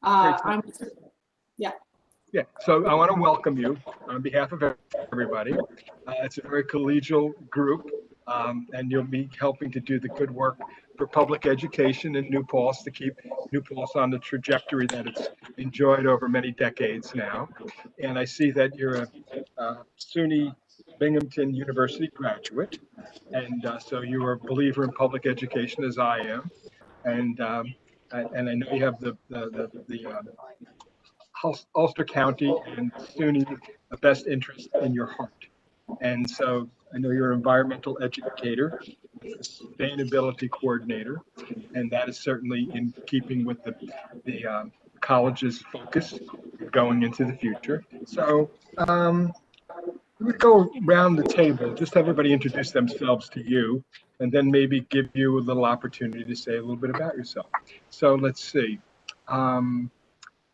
Great. I'm, yeah. Yeah, so I want to welcome you on behalf of everybody. It's a very collegial group, and you'll be helping to do the good work for public education in New Paltz to keep New Paltz on the trajectory that it's enjoyed over many decades now. And I see that you're a SUNY Binghamton University graduate, and so you are a believer in public education as I am. And I know you have the Ulster County and SUNY best interest in your heart. And so I know you're an environmental educator, sustainability coordinator, and that is certainly in keeping with the college's focus going into the future. So we would go around the table, just have everybody introduce themselves to you, and then maybe give you a little opportunity to say a little bit about yourself. So let's see.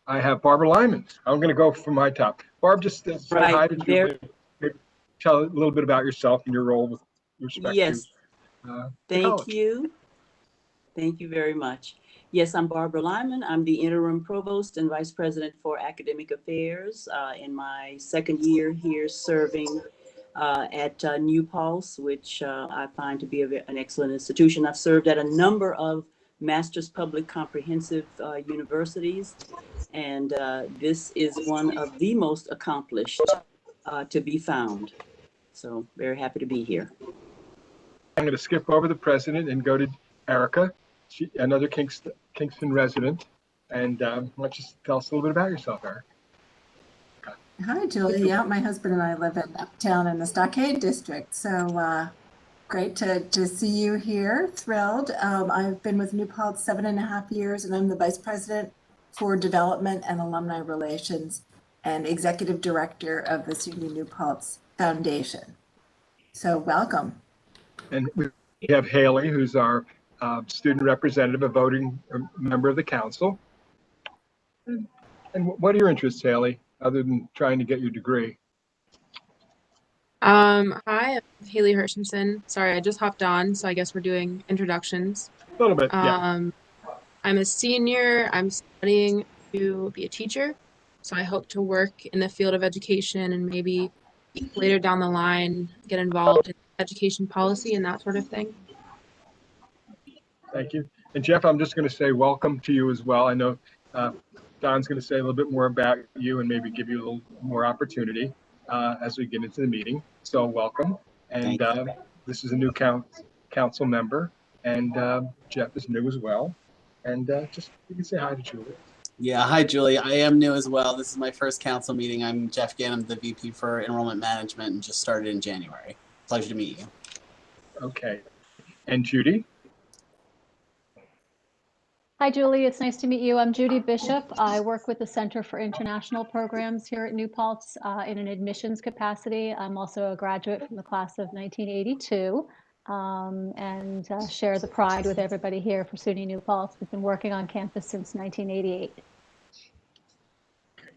I have Barbara Lyman. I'm going to go from my top. Barb, just say hi to you. Tell a little bit about yourself and your role with respect to Thank you. Thank you very much. Yes, I'm Barbara Lyman. I'm the interim provost and vice president for academic affairs in my second year here serving at New Paltz, which I find to be an excellent institution. I've served at a number of master's public comprehensive universities, and this is one of the most accomplished to be found. So very happy to be here. I'm going to skip over the president and go to Erica, another Kingston resident. And why don't you tell us a little bit about yourself, Erica? Hi, Julie. Yeah, my husband and I live in Uptown in the Stockade District. So great to see you here. Thrilled. I've been with New Paltz 7.5 years, and I'm the vice president for development and alumni relations and executive director of the SUNY New Paltz Foundation. So welcome. And we have Haley, who's our student representative, a voting member of the council. And what are your interests, Haley, other than trying to get your degree? Hi, I'm Haley Hershenson. Sorry, I just hopped on, so I guess we're doing introductions. A little bit, yeah. I'm a senior. I'm studying to be a teacher, so I hope to work in the field of education and maybe later down the line get involved in education policy and that sort of thing. Thank you. And Jeff, I'm just going to say welcome to you as well. I know Don's going to say a little bit more about you and maybe give you a little more opportunity as we get into the meeting. So welcome. And this is a new council member, and Jeff is new as well. And just you can say hi to Julie. Yeah, hi Julie. I am new as well. This is my first council meeting. I'm Jeff Gann. I'm the VP for Enrollment Management and just started in January. Pleasure to meet you. Okay. And Judy? Hi, Julie. It's nice to meet you. I'm Judy Bishop. I work with the Center for International Programs here at New Paltz in an admissions capacity. I'm also a graduate from the class of 1982 and share the pride with everybody here for SUNY New Paltz. We've been working on campus since 1988.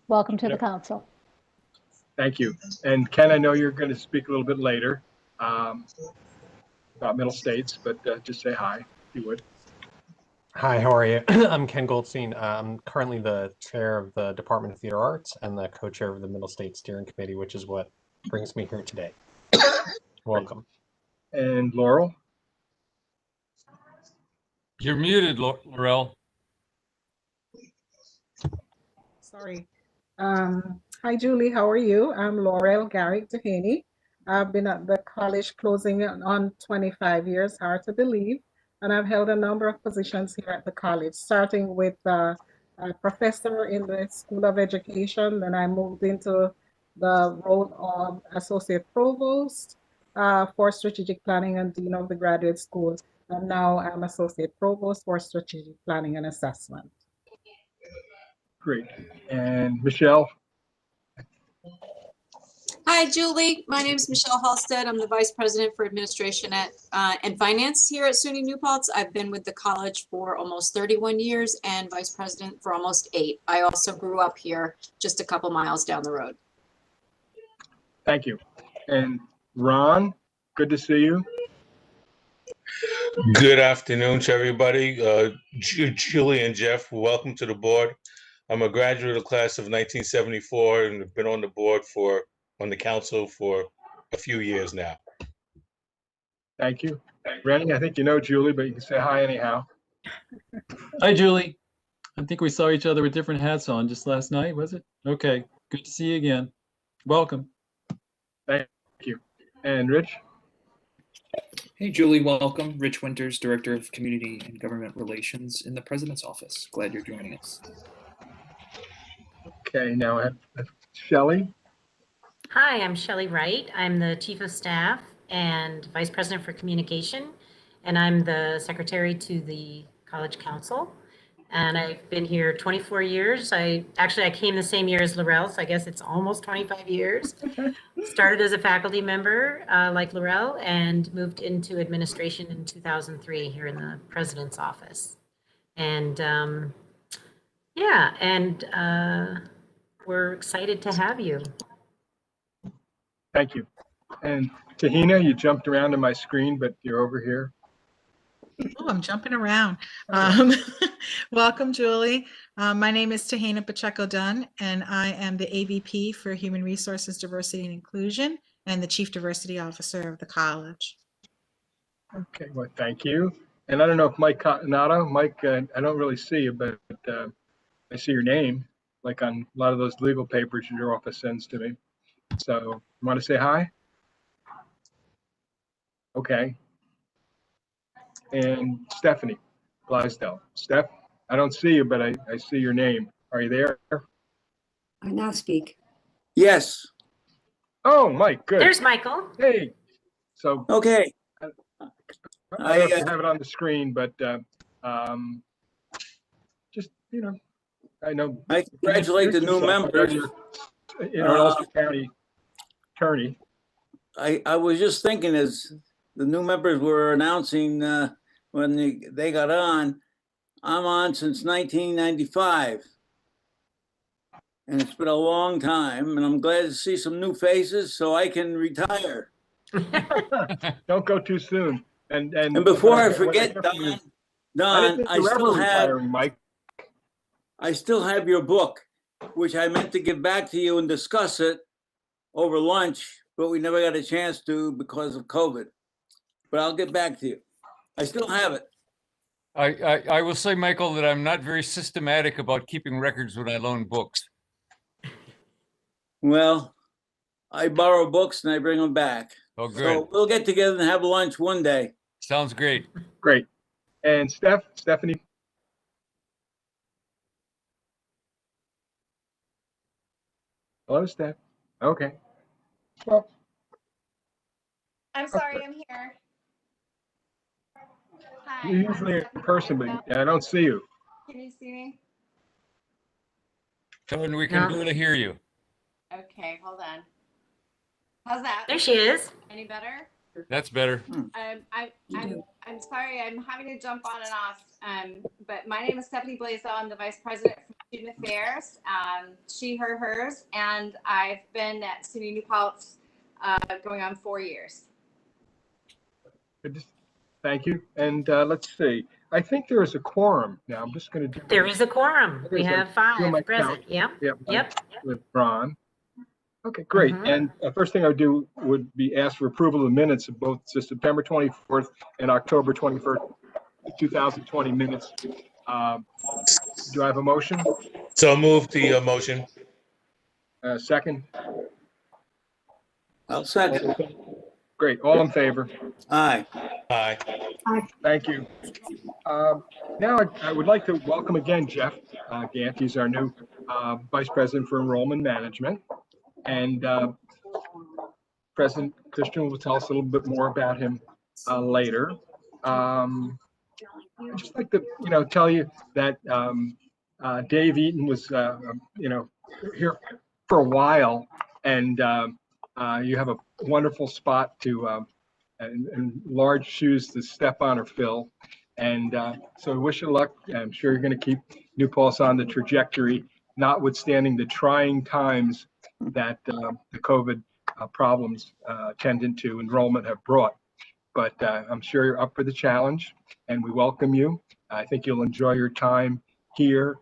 Welcome to the council. Thank you. And Ken, I know you're going to speak a little bit later about Middle States, but just say hi, if you would. Hi, how are you? I'm Ken Goldstein. I'm currently the chair of the Department of Theater Arts and the co-chair of the Middle State Steering Committee, which is what brings me here today. Welcome. And Laurel? You're muted, Laurel. Sorry. Hi, Julie. How are you? I'm Laurel Garrick Dehaney. I've been at the college closing on 25 years, hard to believe. And I've held a number of positions here at the college, starting with a professor in the School of Education. Then I moved into the role of associate provost for strategic planning and dean of the graduate school. And now I'm associate provost for strategic planning and assessment. Great. And Michelle? Hi, Julie. My name is Michelle Halstead. I'm the Vice President for Administration and Finance here at SUNY New Paltz. I've been with the college for almost 31 years and Vice President for almost 8. I also grew up here just a couple miles down the road. Thank you. And Ron, good to see you. Good afternoon to everybody. Julie and Jeff, welcome to the board. I'm a graduate of the class of 1974 and have been on the council for a few years now. Thank you. Rennie, I think you know Julie, but you can say hi anyhow. Hi, Julie. I think we saw each other with different hats on just last night, was it? Okay, good to see you again. Welcome. Thank you. And Rich? Hey, Julie, welcome. Rich Winters, Director of Community and Government Relations in the President's Office. Glad you're joining us. Okay, now I have Shelly. Hi, I'm Shelly Wright. I'm the Chief of Staff and Vice President for Communication, and I'm the Secretary to the College Council. And I've been here 24 years. I came the same year as Laurel, so I guess it's almost 25 years. Started as a faculty member like Laurel and moved into administration in 2003 here in the President's Office. And we're excited to have you. Thank you. And Tahina, you jumped around on my screen, but you're over here. Oh, I'm jumping around. Welcome, Julie. My name is Tahina Pacheco-Dunn, and I am the AVP for Human Resources, Diversity, and Inclusion, and the Chief Diversity Officer of the college. Okay, well, thank you. And I don't know if Mike Cottonato, Mike, I don't really see you, but I see your name, like on a lot of those legal papers your office sends to me. So, you want to say hi? Okay. And Stephanie Blaisdell. Steph, I don't see you, but I see your name. Are you there? I now speak. Yes. Oh, Mike, good. There's Michael. Hey. So. Okay. I don't know if you have it on the screen, but just, you know, I know. I congratulate the new members. In Ulster County attorney. I was just thinking as the new members were announcing when they got on, I'm on since 1995. And it's been a long time, and I'm glad to see some new faces so I can retire. Don't go too soon. And before I forget, Don, I still have your book, which I meant to give back to you and discuss it over lunch, but we never got a chance to because of COVID. But I'll get back to you. I still have it. I will say, Michael, that I'm not very systematic about keeping records when I loan books. Well, I borrow books and I bring them back. Oh, good. So we'll get together and have lunch one day. Sounds great. Great. And Stephanie? Hello, Steph. Okay. Well, I'm sorry, I'm here. Hi. You're usually in person, but I don't see you. Can you see me? Kevin, we can barely hear you. Okay, hold on. How's that? There she is. Any better? That's better. I'm sorry, I'm having to jump on and off. But my name is Stephanie Blaisdell. I'm the Vice President for Student Affairs, she, her, hers, and I've been at SUNY New Paltz going on 4 years. Thank you. And let's see. I think there is a quorum now. I'm just going to do. There is a quorum. We have 5 present. Yep. With Ron. Okay, great. And first thing I would do would be ask for approval of the minutes of both September 24th and October 21st, 2020 minutes. Do I have a motion? So move the motion. Second? I'll second. Great. All in favor? Aye. Aye. Thank you. Now I would like to welcome again Jeff Gant. He's our new Vice President for Enrollment Management. And President Christian will tell us a little bit more about him later. I'd just like to, tell you that Dave Eaton was, here for a while, and you have a wonderful spot to and large shoes to step on or fill. And so I wish you luck. I'm sure you're going to keep New Paltz on the trajectory, notwithstanding the trying times that the COVID problems attendant to enrollment have brought. But I'm sure you're up for the challenge, and we welcome you. I think you'll enjoy your time here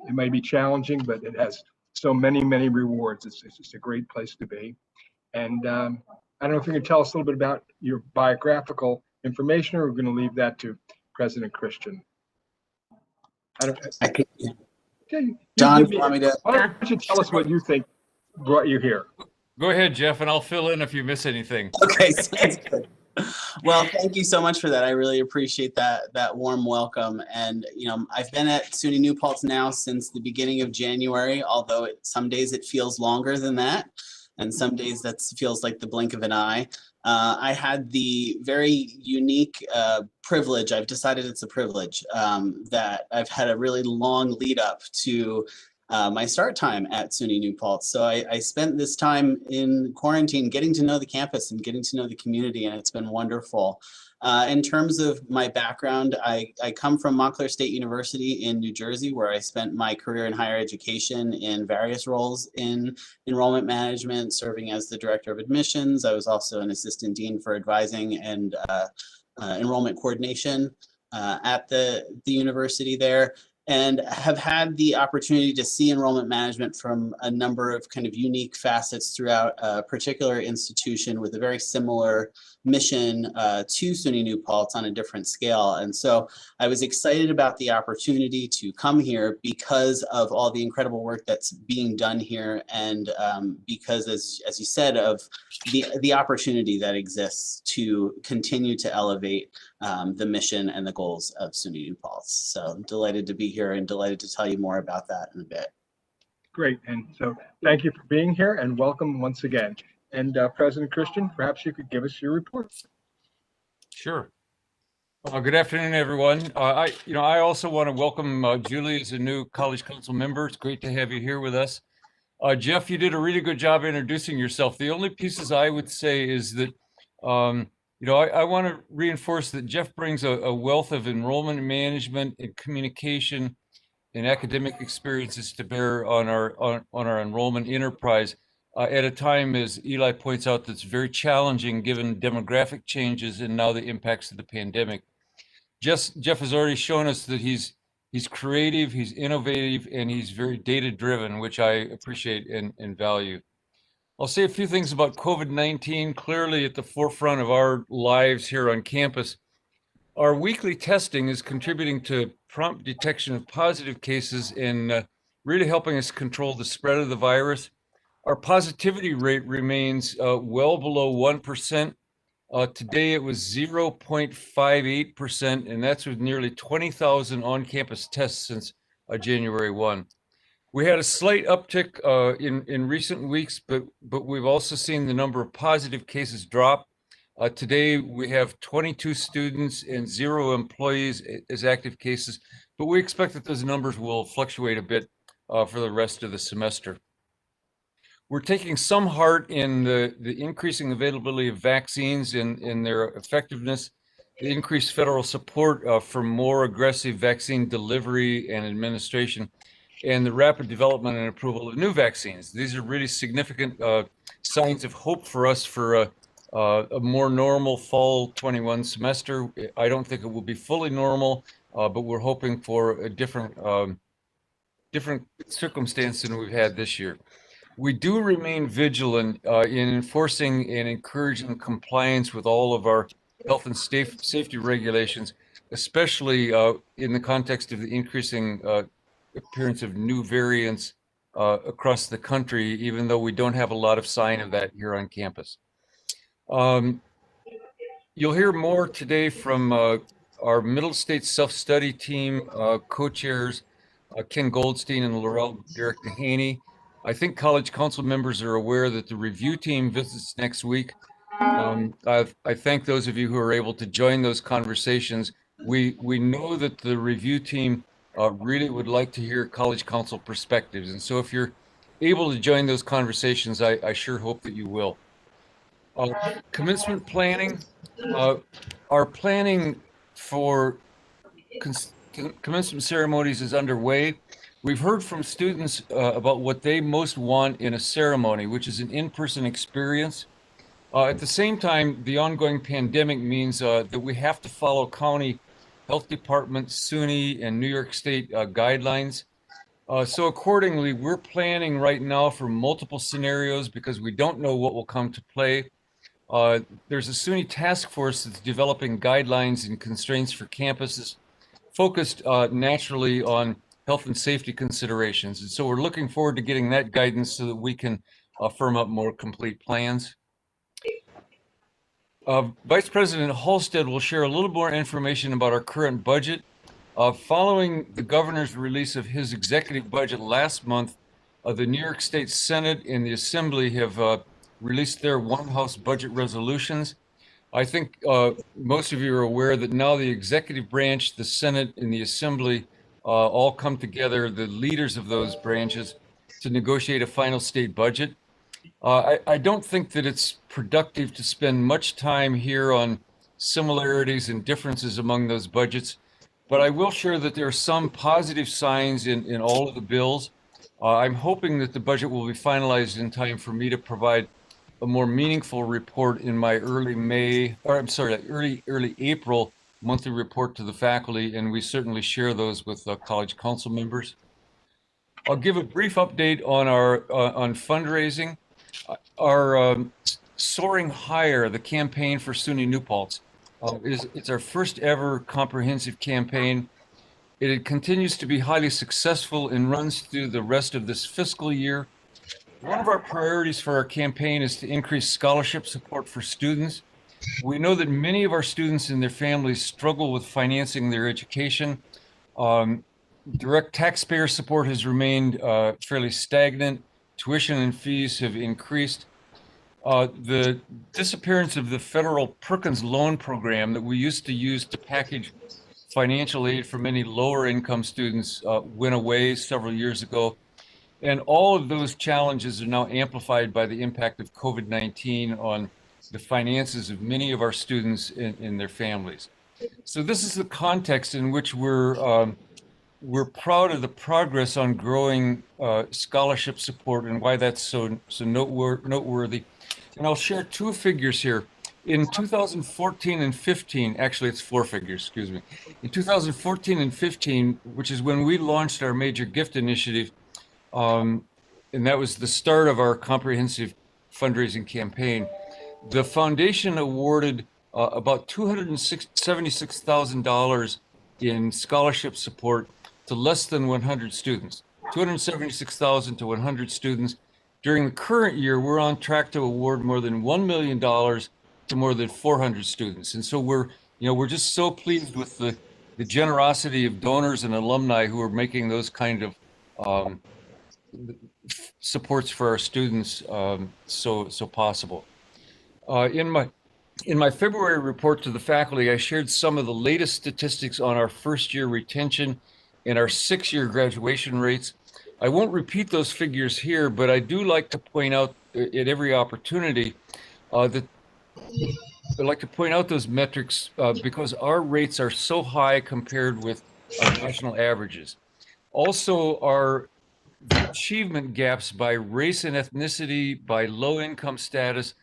It may be challenging, but it has so many, many rewards. It's just a great place to be. And I don't know if you can tell us a little bit about your biographical information, or we're going to leave that to President Christian. I could, Okay, John, give me, you want me to? why don't you tell us what you think brought you here? Go ahead, Jeff, and I'll fill in if you miss anything. Okay, sounds good. Well, thank you so much for that. I really appreciate that warm welcome. And I've been at SUNY New Paltz now since the beginning of January, although some days it feels longer than that, and some days that feels like the blink of an eye. I had the very unique privilege, I've decided it's a privilege, that I've had a really long lead up to my start time at SUNY New Paltz. So I spent this time in quarantine getting to know the campus and getting to know the community, and it's been wonderful. In terms of my background, I come from Montclair State University in New Jersey, where I spent my career in higher education in various roles in enrollment management, serving as the director of admissions. I was also an assistant dean for advising and enrollment coordination at the university there, and have had the opportunity to see enrollment management from a number of kind of unique facets throughout a particular institution with a very similar mission to SUNY New Paltz on a different scale. And so I was excited about the opportunity to come here because of all the incredible work that's being done here, and because, as you said, of the opportunity that exists to continue to elevate the mission and the goals of SUNY New Paltz. So I'm delighted to be here and delighted to tell you more about that in a bit. Great. And so thank you for being here and welcome once again. And President Christian, perhaps you could give us your report. Sure. Good afternoon, everyone. I also want to welcome Julie as a new College Council member. It's great to have you here with us. Jeff, you did a really good job introducing yourself. The only pieces I would say is that, I want to reinforce that Jeff brings a wealth of enrollment management and communication and academic experiences to bear on our enrollment enterprise at a time, as Eli points out, that's very challenging given demographic changes and now the impacts of the pandemic. Jeff has already shown us that he's creative, he's innovative, and he's very data-driven, which I appreciate and value. I'll say a few things about COVID-19, clearly at the forefront of our lives here on campus. Our weekly testing is contributing to prompt detection of positive cases and really helping us control the spread of the virus. Our positivity rate remains well below 1%. Today it was 0.58%, and that's with nearly 20,000 on-campus tests since January 1. We had a slight uptick in recent weeks, but we've also seen the number of positive cases drop. Today we have 22 students and 0 employees as active cases, but we expect that those numbers will fluctuate a bit for the rest of the semester. We're taking some heart in the increasing availability of vaccines and their effectiveness, the increased federal support for more aggressive vaccine delivery and administration, and the rapid development and approval of new vaccines. These are really significant signs of hope for us for a more normal fall 21 semester. I don't think it will be fully normal, but we're hoping for a different circumstance than we've had this year. We do remain vigilant in enforcing and encouraging compliance with all of our health and safety regulations, especially in the context of the increasing appearance of new variants across the country, even though we don't have a lot of sign of that here on campus. You'll hear more today from our Middle States Self-Study Team co-chairs, Ken Goldstein and Laurel Derek Dehaney. I think College Council members are aware that the review team visits next week. I thank those of you who are able to join those conversations. We know that the review team really would like to hear College Council perspectives. And so if you're able to join those conversations, I sure hope that you will. Commencement planning. Our planning for commencement ceremonies is underway. We've heard from students about what they most want in a ceremony, which is an in-person experience. At the same time, the ongoing pandemic means that we have to follow county health department, SUNY, and New York State guidelines. So accordingly, we're planning right now for multiple scenarios because we don't know what will come to play. There's a SUNY task force that's developing guidelines and constraints for campuses focused naturally on health and safety considerations. And so we're looking forward to getting that guidance so that we can firm up more complete plans. Vice President Halstead will share a little more information about our current budget. Following the governor's release of his executive budget last month, the New York State Senate and the Assembly have released their one-house budget resolutions. I think most of you are aware that now the executive branch, the Senate, and the Assembly all come together, the leaders of those branches, to negotiate a final state budget. I don't think that it's productive to spend much time here on similarities and differences among those budgets, but I will share that there are some positive signs in all of the bills. I'm hoping that the budget will be finalized in time for me to provide a more meaningful report in my early April monthly report to the faculty, and we certainly share those with college council members. I'll give a brief update on our on fundraising. Our Soaring Higher, the campaign for SUNY New Paltz, it's our first ever comprehensive campaign. It continues to be highly successful and runs through the rest of this fiscal year. One of our priorities for our campaign is to increase scholarship support for students. We know that many of our students and their families struggle with financing their education. Direct taxpayer support has remained fairly stagnant. Tuition and fees have increased. The disappearance of the federal Perkins loan program that we used to use to package financial aid for many lower income students went away several years ago. And all of those challenges are now amplified by the impact of COVID-19 on the finances of many of our students and their families. So this is the context in which we're proud of the progress on growing scholarship support and why that's so noteworthy. And I'll share two figures here. In 2014 and 15, actually it's four figures, excuse me. In 2014 and 15, which is when we launched our major gift initiative, and that was the start of our comprehensive fundraising campaign, the foundation awarded about $276,000 in scholarship support to less than 100 students, 276,000 to 100 students. During the current year, we're on track to award more than $1 million to more than 400 students. And so we're just so pleased with the generosity of donors and alumni who are making those kind of supports for our students so possible. In my February report to the faculty, I shared some of the latest statistics on our first year retention and our 6-year graduation rates. I won't repeat those figures here, but I do like to point out at every opportunity that I'd like to point out those metrics because our rates are so high compared with our national averages. Also, our achievement gaps by race and ethnicity, by low income status,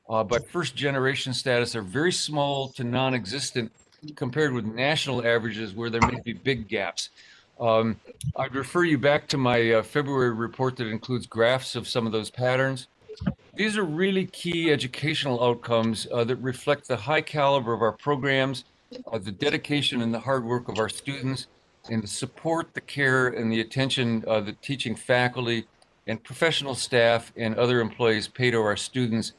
by first generation status are very small to non-existent compared with national averages where there may be big gaps. I'd refer you back to my February report that includes graphs of some of those patterns. These are really key educational outcomes that reflect the high caliber of our programs, the dedication and the hard work of our students, and the support, the care, and the attention the teaching faculty and professional staff and other employees pay to our students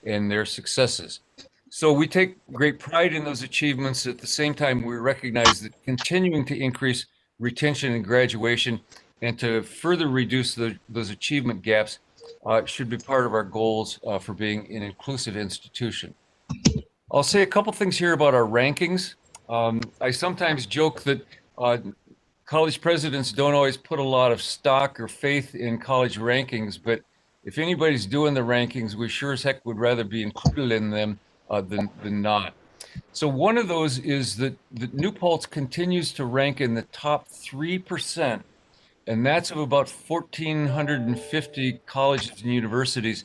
and their successes. So we take great pride in those achievements. At the same time, we recognize that continuing to increase retention and graduation and to further reduce those achievement gaps should be part of our goals for being an inclusive institution. I'll say a couple things here about our rankings. I sometimes joke that college presidents don't always put a lot of stock or faith in college rankings, but if anybody's doing the rankings, we sure as heck would rather be included in them than not. So one of those is that New Paltz continues to rank in the top 3%, and that's of about 1,450 colleges and universities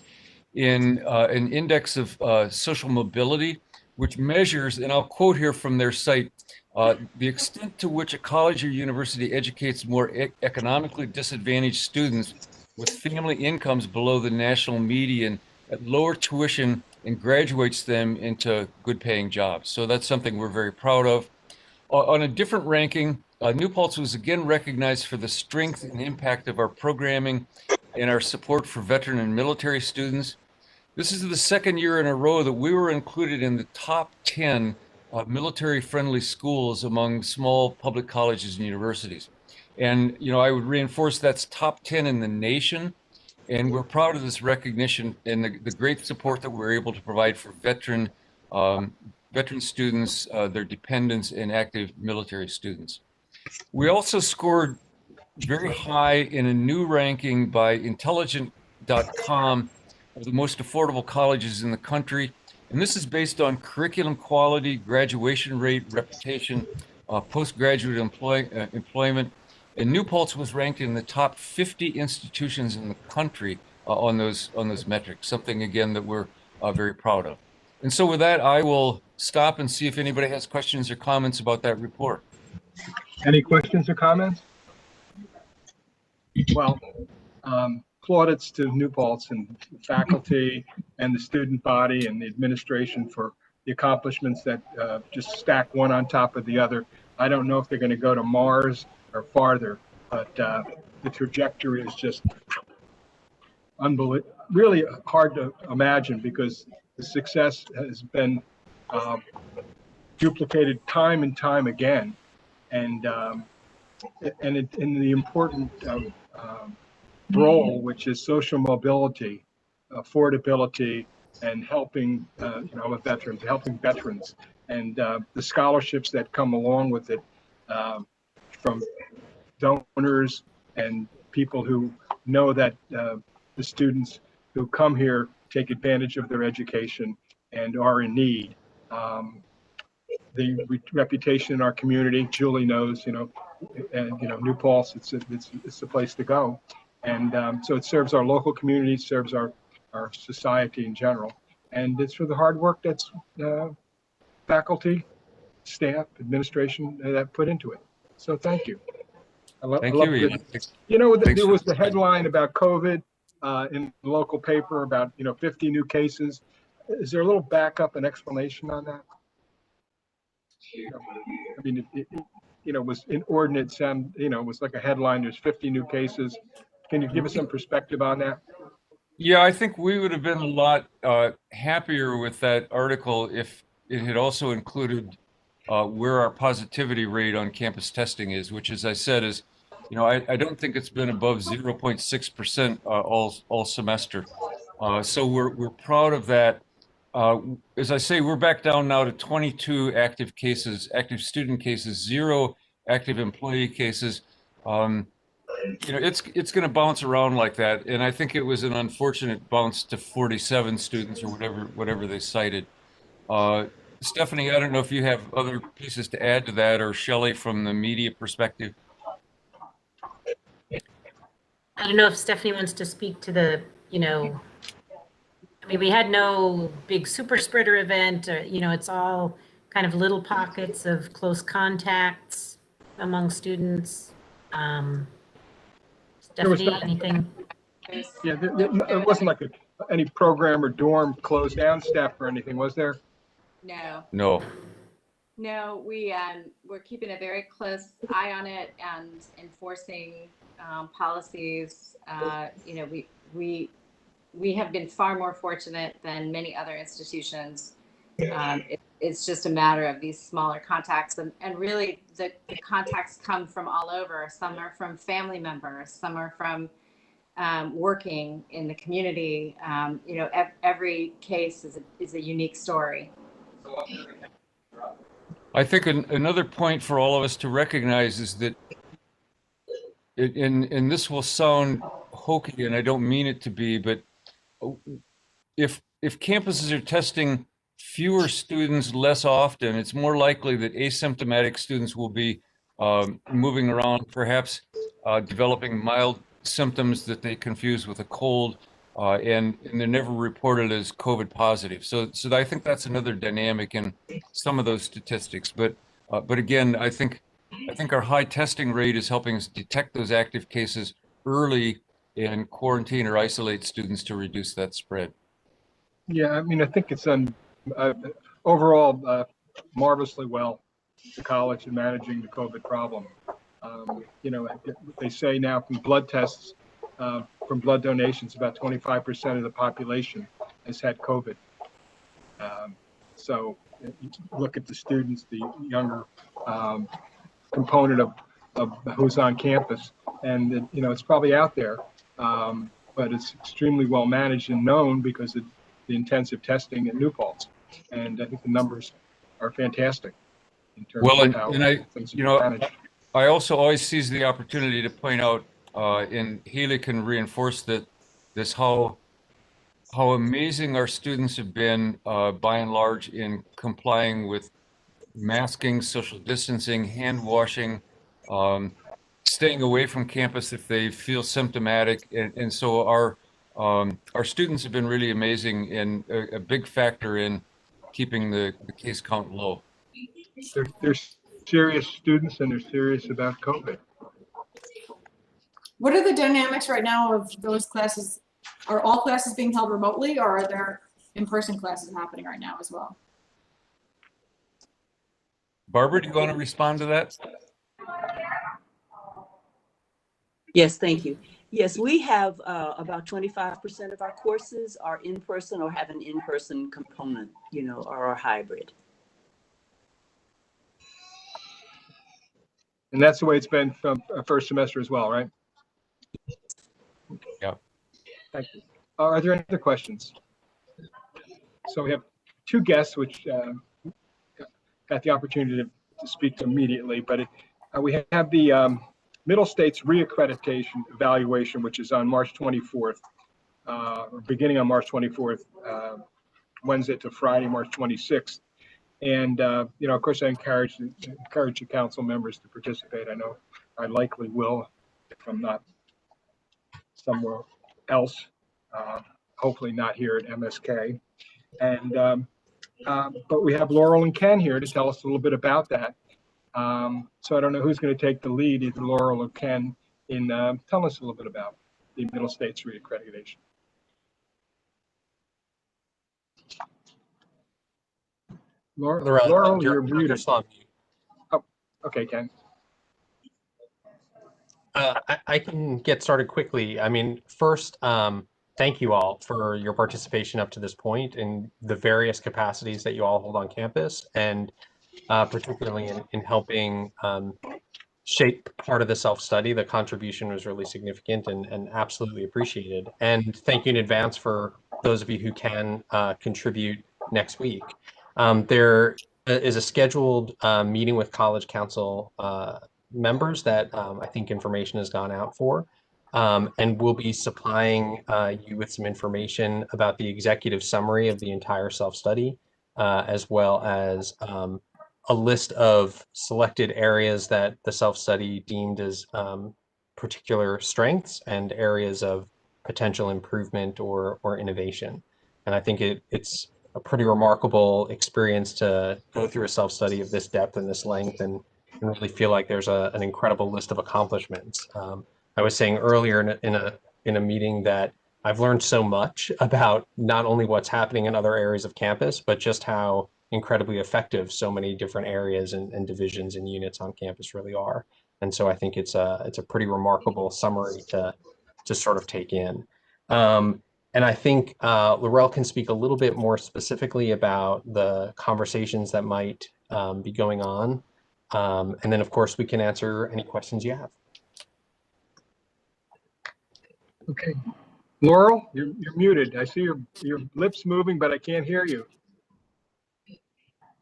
in an index of social mobility, which measures, and I'll quote here from their site, the extent to which a college or university educates more economically disadvantaged students with family incomes below the national median at lower tuition and graduates them into good paying jobs. So that's something we're very proud of. On a different ranking, New Paltz was again recognized for the strength and impact of our programming and our support for veteran and military students. This is the second year in a row that we were included in the top 10 military-friendly schools among small public colleges and universities. And, you know, I would reinforce that's top 10 in the nation. And we're proud of this recognition and the great support that we're able to provide for veteran students, their dependents, and active military students. We also scored very high in a new ranking by intelligent.com of the most affordable colleges in the country. And this is based on curriculum quality, graduation rate, reputation, postgraduate employment. And New Paltz was ranked in the top 50 institutions in the country on those metrics, something again that we're very proud of. And so with that, I will stop and see if anybody has questions or comments about that report. Any questions or comments? Well, plaudits to New Paltz and the faculty and the student body and the administration for the accomplishments that just stack one on top of the other. I don't know if they're going to go to Mars or farther, but the trajectory is just unbelievable, really hard to imagine, because the success has been duplicated time and time again, and in the important role, which is social mobility, affordability, and helping I'm a veteran, helping veterans, and the scholarships that come along with it from donors and people who know that the students who come here take advantage of their education and are in need. The reputation in our community, Julie knows, and New Paltz, it's the place to go. And so it serves our local community, serves our society in general. And it's for the hard work that's faculty, staff, administration that put into it. So thank you. I love you. There was the headline about COVID in the local paper about 50 new cases. Is there a little backup and explanation on that? I mean, it was inordinate. It was like a headline. There's 50 new cases. Can you give us some perspective on that? Yeah, I think we would have been a lot happier with that article if it had also included where our positivity rate on campus testing is, which, as I said, is, I don't think it's been above 0.6% all semester. So we're proud of that. As I say, we're back down now to 22 active cases, active student cases, 0 active employee cases. It's going to bounce around like that, and I think it was an unfortunate bounce to 47 students or whatever they cited. Stephanie, I don't know if you have other pieces to add to that, or Shelly from the media perspective. I don't know if Stephanie wants to speak to the, I mean, we had no big super spreader event, it's all kind of little pockets of close contacts among students. Stephanie, anything? Yeah, it wasn't like any program or dorm closed down staff or anything, was there? No, we're keeping a very close eye on it and enforcing policies. We have been far more fortunate than many other institutions. It's just a matter of these smaller contacts, and really the contacts come from all over. Some are from family members, some are from working in the community. Every case is a unique story. I think another point for all of us to recognize is that, and this will sound hokey, and I don't mean it to be, but if campuses are testing fewer students less often, it's more likely that asymptomatic students will be moving around, perhaps developing mild symptoms that they confuse with a cold. and they're never reported as COVID positive. So I think that's another dynamic in some of those statistics. But again, I think our high testing rate is helping us detect those active cases early and quarantine or isolate students to reduce that spread. Yeah, I mean, I think it's overall marvelously well, the college in managing the COVID problem. You know, they say now from blood tests, from blood donations, about 25% of the population has had COVID. So you look at the students, the younger component of who's on campus, and you know, it's probably out there, but it's extremely well managed and known because of the intensive testing at New Paltz. And I think the numbers are fantastic in terms of how things are managed. I also always seize the opportunity to point out, and Haley can reinforce how amazing our students have been, by and large, in complying with masking, social distancing, hand washing, staying away from campus if they feel symptomatic, and so our students have been really amazing and a big factor in keeping the case count low. They're serious students and they're serious about COVID. What are the dynamics right now of those classes? Are all classes being held remotely, or are there in-person classes happening right now as well? Barbara, do you want to respond to that? Yes, thank you. Yes, we have about 25% of our courses are in person or have an in-person component, you know, or a hybrid. And that's the way it's been from first semester as well, right? Yeah. Thank you. Are there any other questions? So we have two guests, which got the opportunity to speak to immediately, but we have the Middle States Reaccreditation Evaluation, which is on March 24th, or beginning on March 24th, Wednesday to Friday, March 26th. And, you know, of course, I encourage the council members to participate. I know I likely will if I'm not somewhere else, hopefully not here at MSK. And, but we have Laurel and Ken here to tell us a little bit about that. So I don't know who's going to take the lead, either Laurel or Ken, in telling us a little bit about the Middle States Reaccreditation. Laurel, you're muted. Oh, okay, Ken. I can get started quickly. I mean, first, thank you all for your participation up to this point in the various capacities that you all hold on campus, and particularly in helping shape part of the self-study. The contribution was really significant and absolutely appreciated. And thank you in advance for those of you who can contribute next week. There is a scheduled meeting with College Council members that I think information has gone out for. And we'll be supplying you with some information about the executive summary of the entire self-study, as well as a list of selected areas that the self-study deemed as particular strengths and areas of potential improvement or innovation. And I think it's a pretty remarkable experience to go through a self-study of this depth and this length and really feel like there's an incredible list of accomplishments. I was saying earlier in a meeting that I've learned so much about not only what's happening in other areas of campus, but just how incredibly effective so many different areas and divisions and units on campus really are. And so I think it's a pretty remarkable summary to sort of take in. And I think Laurel can speak a little bit more specifically about the conversations that might be going on. And then, of course, we can answer any questions you have. Okay. Laurel, you're muted. I see your lips moving, but I can't hear you.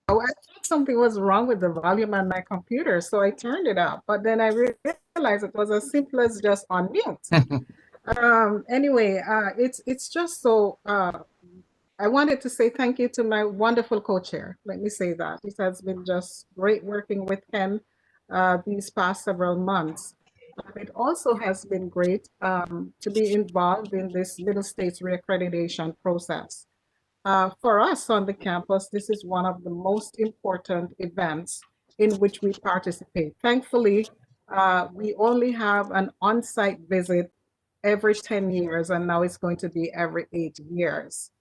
Oh, I thought something was wrong with the volume on my computer, so I turned it up. But then I realized it was as simple as just unmute. Anyway, it's just so. I wanted to say thank you to my wonderful co-chair. Let me say that it has been just great working with Ken these past several months. It also has been great to be involved in this Middle States reaccreditation process. For us on the campus, this is one of the most important events in which we participate. Thankfully, we only have an on-site visit every 10 years, and now it's going to be every 8 years.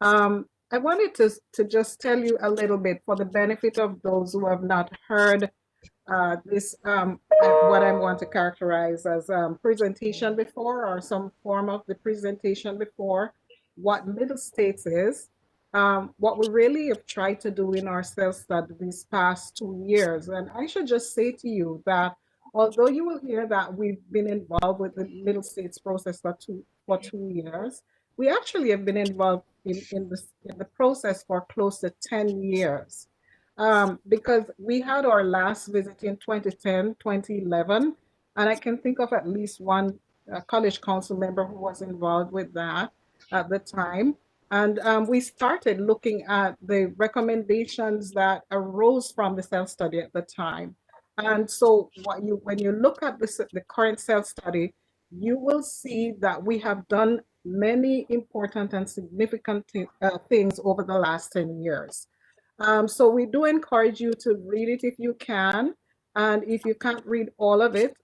I wanted to just tell you a little bit for the benefit of those who have not heard this, what I want to characterize as presentation before, or some form of the presentation before, what Middle States is, what we really have tried to do in our self-study these past 2 years. And I should just say to you that although you will hear that we've been involved with the Middle States process for two years, we actually have been involved in the process for close to 10 years. Because we had our last visit in 2010, 2011, and I can think of at least one college council member who was involved with that at the time. And we started looking at the recommendations that arose from the self-study at the time. And so when you look at the current self-study, you will see that we have done many important and significant things over the last 10 years. So we do encourage you to read it if you can. And if you can't read all of it,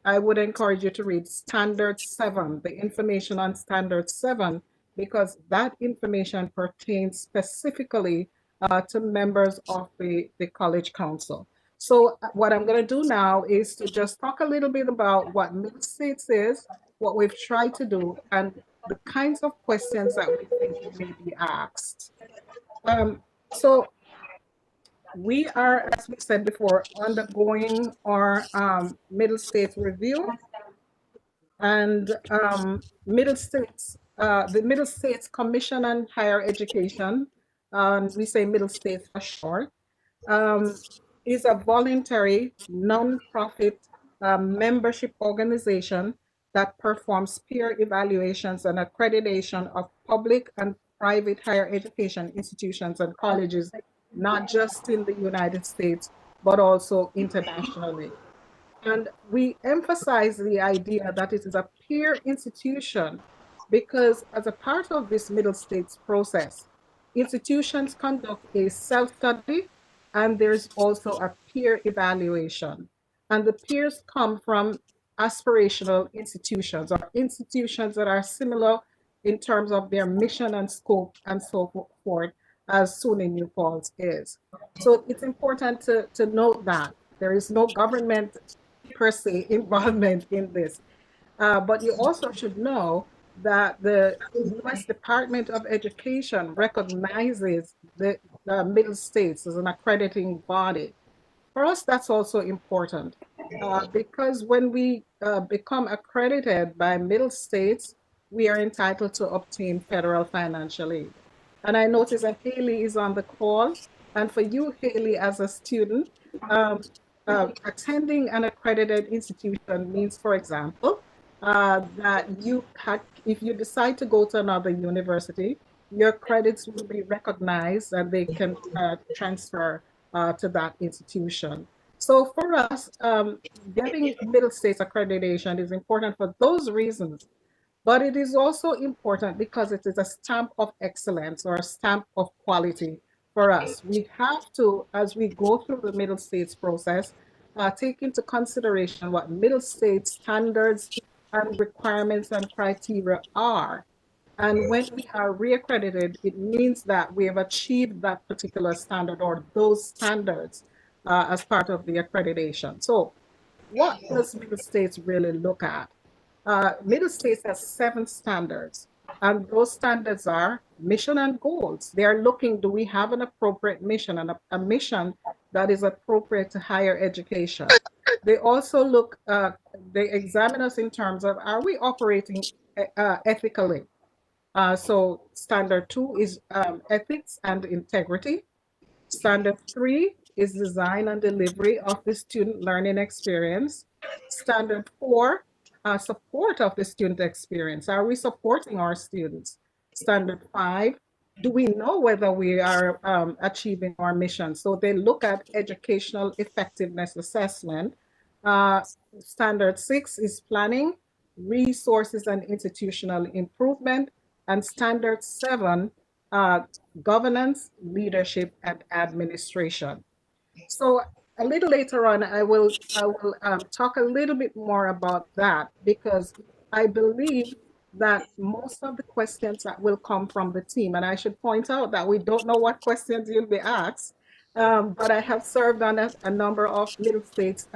I would encourage you to read Standard 7, the information on Standard 7, because that information pertains specifically to members of the College Council. So what I'm going to do now is to just talk a little bit about what Middle States is, what we've tried to do, and the kinds of questions that we think may be asked. So we are, as we said before, undergoing our Middle States review, and Middle States, the Middle States Commission on Higher Education, we say Middle States for short, is a voluntary non-profit membership organization that performs peer evaluations and accreditation of public and private higher education institutions and colleges, not just in the United States, but also internationally. And we emphasize the idea that it is a peer institution because as a part of this Middle States process, institutions conduct a self-study and there's also a peer evaluation. And the peers come from aspirational institutions or institutions that are similar in terms of their mission and scope and so forth as SUNY New Paltz is. So it's important to note that there is no government per se involvement in this. But you also should know that the U.S. Department of Education recognizes the Middle States as an accrediting body. For us, that's also important because when we become accredited by Middle States, we are entitled to obtain federal financial aid. And I notice that Haley is on the call. And for you, Haley, as a student, attending an accredited institution means, for example, that if you decide to go to another university, your credits will be recognized and they can transfer to that institution. So for us, getting Middle States accreditation is important for those reasons, but it is also important because it is a stamp of excellence or a stamp of quality for us. We have to, as we go through the Middle States process, take into consideration what Middle States standards and requirements and criteria are. And when we are reaccredited, it means that we have achieved that particular standard or those standards as part of the accreditation. So what does Middle States really look at? Middle States has 7 standards, and those standards are mission and goals. They are looking, do we have an appropriate mission and a mission that is appropriate to higher education? They also look, they examine us in terms of, are we operating ethically? So standard 2 is ethics and integrity. Standard 3 is design and delivery of the student learning experience. Standard 4, support of the student experience. Are we supporting our students? Standard 5, do we know whether we are achieving our mission? So they look at educational effectiveness assessment. Standard 6 is planning, resources and institutional improvement, and Standard 7, governance, leadership, and administration. So a little later on, I will talk a little bit more about that, because I believe that most of the questions that will come from the team, and I should point out that we don't know what questions you'll be asked, but I have served on a number of middle states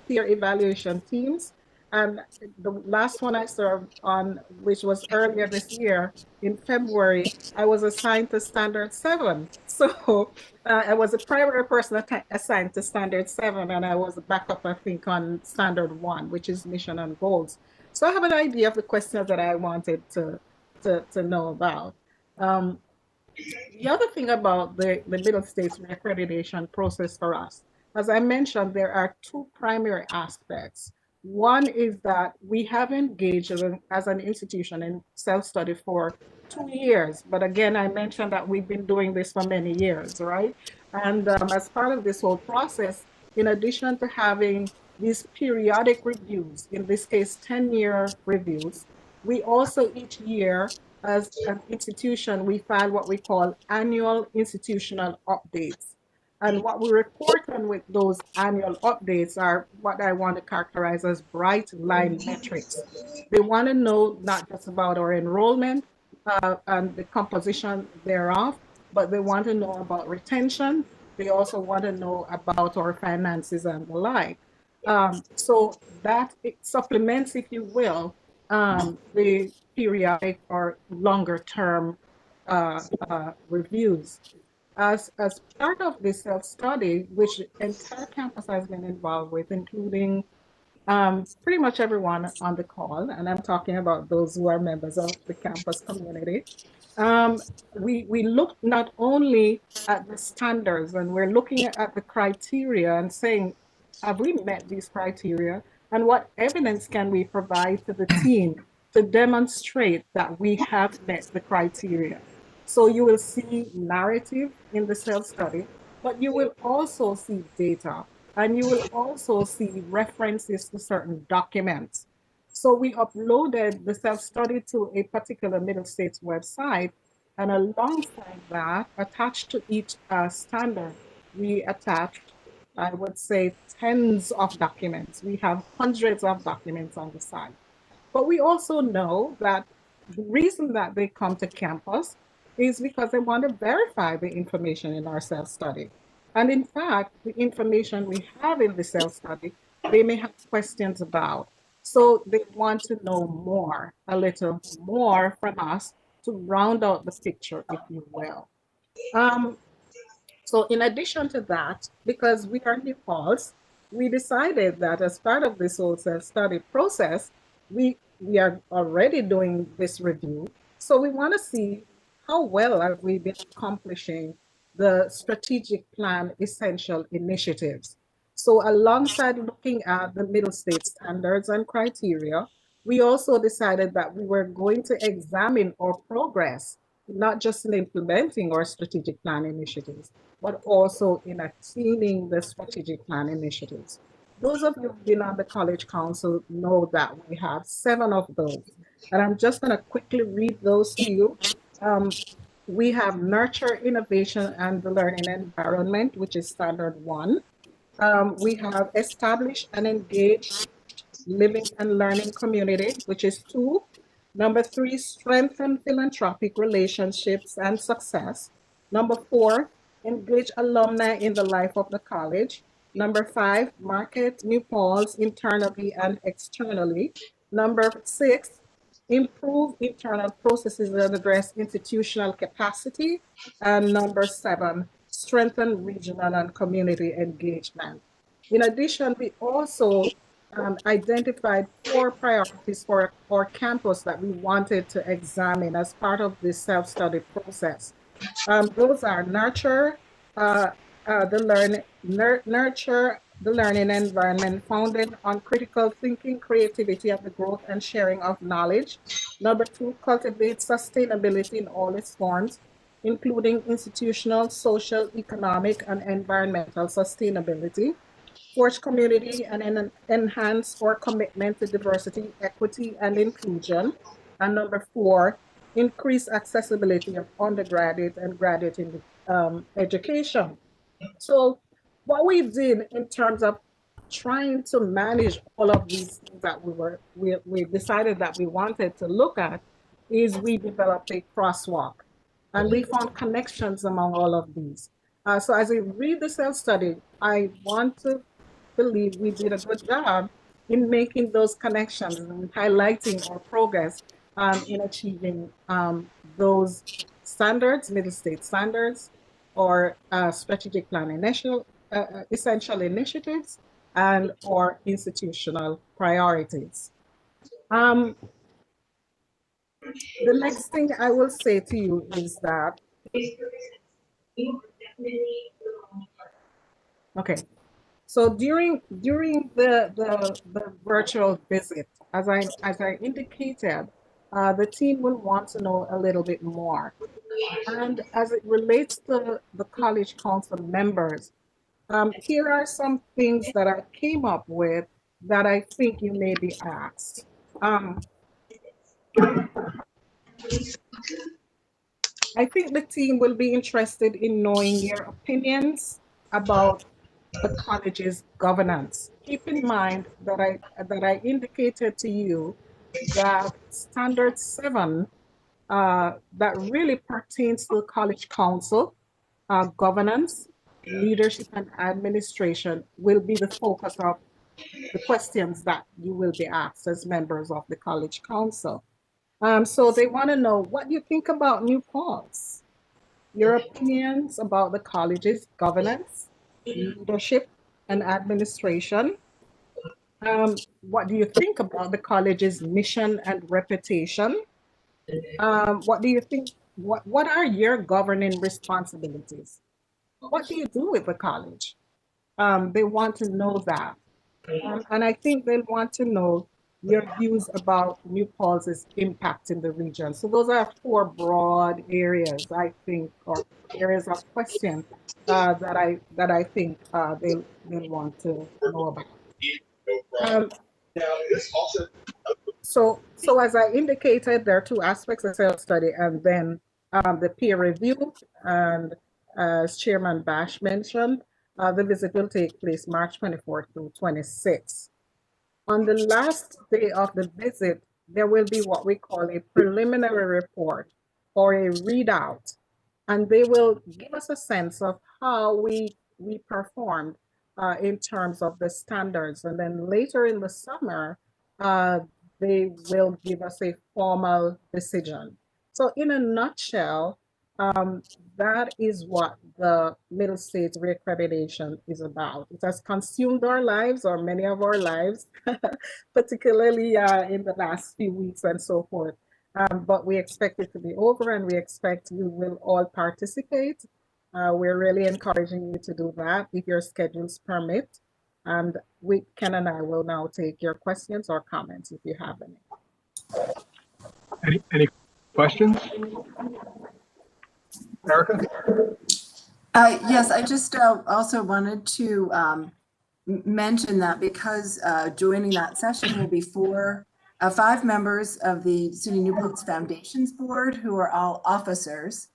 peer evaluation teams. And the last one I served on, which was earlier this year in February, I was assigned to Standard 7. So I was a primary person assigned to Standard 7, and I was a backup, I think, on Standard 1, which is mission and goals. So I have an idea of the questions that I wanted to know about. The other thing about the Middle States reaccreditation process for us, as I mentioned, there are two primary aspects. One is that we have engaged as an institution in self-study for 2 years. But again, I mentioned that we've been doing this for many years, right? And as part of this whole process, in addition to having these periodic reviews, in this case, 10-year reviews, we also each year, as an institution, we file what we call annual institutional updates. And what we report on with those annual updates are what I want to characterize as bright line metrics. They want to know not just about our enrollment and the composition thereof, but they want to know about retention. They also want to know about our finances and the like. So that it supplements, if you will, the periodic or longer term reviews. As part of this self-study, which the entire campus has been involved with, including pretty much everyone on the call, and I'm talking about those who are members of the campus community, we look not only at the standards, and we're looking at the criteria and saying, have we met these criteria? And what evidence can we provide to the team to demonstrate that we have met the criteria? So you will see narrative in the self-study, but you will also see data, and you will also see references to certain documents. So we uploaded the self-study to a particular Middle States website, and alongside that, attached to each standard, we attached, I would say, tens of documents. We have hundreds of documents on the site. But we also know that the reason that they come to campus is because they want to verify the information in our self-study. And in fact, the information we have in the self-study, they may have questions about. So they want to know more, a little more from us to round out the picture, if you will. So in addition to that, because we are New Paltz, we decided that as part of this whole self-study process, we are already doing this review. So we want to see how well have we been accomplishing the strategic plan essential initiatives. So alongside looking at the Middle State standards and criteria, we also decided that we were going to examine our progress, not just in implementing our strategic plan initiatives, but also in attaining the strategic plan initiatives. Those of you who've been on the College Council know that we have 7 of those. And I'm just going to quickly read those to you. We have nurture innovation and the learning environment, which is standard 1. We have establish and engage living and learning community, which is 2. Number 3, strengthen philanthropic relationships and success. Number 4, engage alumni in the life of the college. Number 5, market New Paltz internally and externally. Number 6, improve internal processes and address institutional capacity. And number 7, strengthen regional and community engagement. In addition, we also identified 4 priorities for our campus that we wanted to examine as part of this self-study process. Those are nurture the learning environment founded on critical thinking, creativity, and the growth and sharing of knowledge. Number 2, cultivate sustainability in all its forms, including institutional, social, economic, and environmental sustainability. forge community and enhance our commitment to diversity, equity, and inclusion. And number 4, increase accessibility of undergraduate and graduate education. So what we did in terms of trying to manage all of these things that we decided that we wanted to look at is we developed a crosswalk, and we found connections among all of these. So as I read the self-study, I want to believe we did a good job in making those connections and highlighting our progress in achieving those standards, middle state standards, or strategic plan essential initiatives, and or institutional priorities. The next thing I will say to you is that, okay, so during the virtual visit, as I indicated, the team will want to know a little bit more. And as it relates to the College Council members, here are some things that I came up with that I think you may be asked. I think the team will be interested in knowing your opinions about the college's governance. Keep in mind that I indicated to you that Standard 7 that really pertains to the College Council, governance, leadership, and administration will be the focus of the questions that you will be asked as members of the College Council. So they want to know, what do you think about New Paltz? Your opinions about the college's governance, leadership, and administration. What do you think about the college's mission and reputation? What do you think? What are your governing responsibilities? What do you do with the college? They want to know that. And I think they'll want to know your views about New Paltz's impact in the region. So those are 4 broad areas, I think, or areas of question that I think they'll want to know about. So as I indicated, there are 2 aspects of self-study, and then the peer review. And as Chairman Bash mentioned, the visit will take place March 24th through 26th. On the last day of the visit, there will be what we call a preliminary report or a readout, and they will give us a sense of how we performed in terms of the standards. And then later in the summer, they will give us a formal decision. So in a nutshell, that is what the Middle States reaccreditation is about. It has consumed our lives, or many of our lives, particularly in the last few weeks and so forth. But we expect it to be over, and we expect you will all participate. We're really encouraging you to do that if your schedules permit. And Ken and I will now take your questions or comments if you have any. Any questions? Erica? Yes, I just also wanted to mention that because joining that session will be 5 members of the SUNY New Paltz Foundations Board, who are all officers.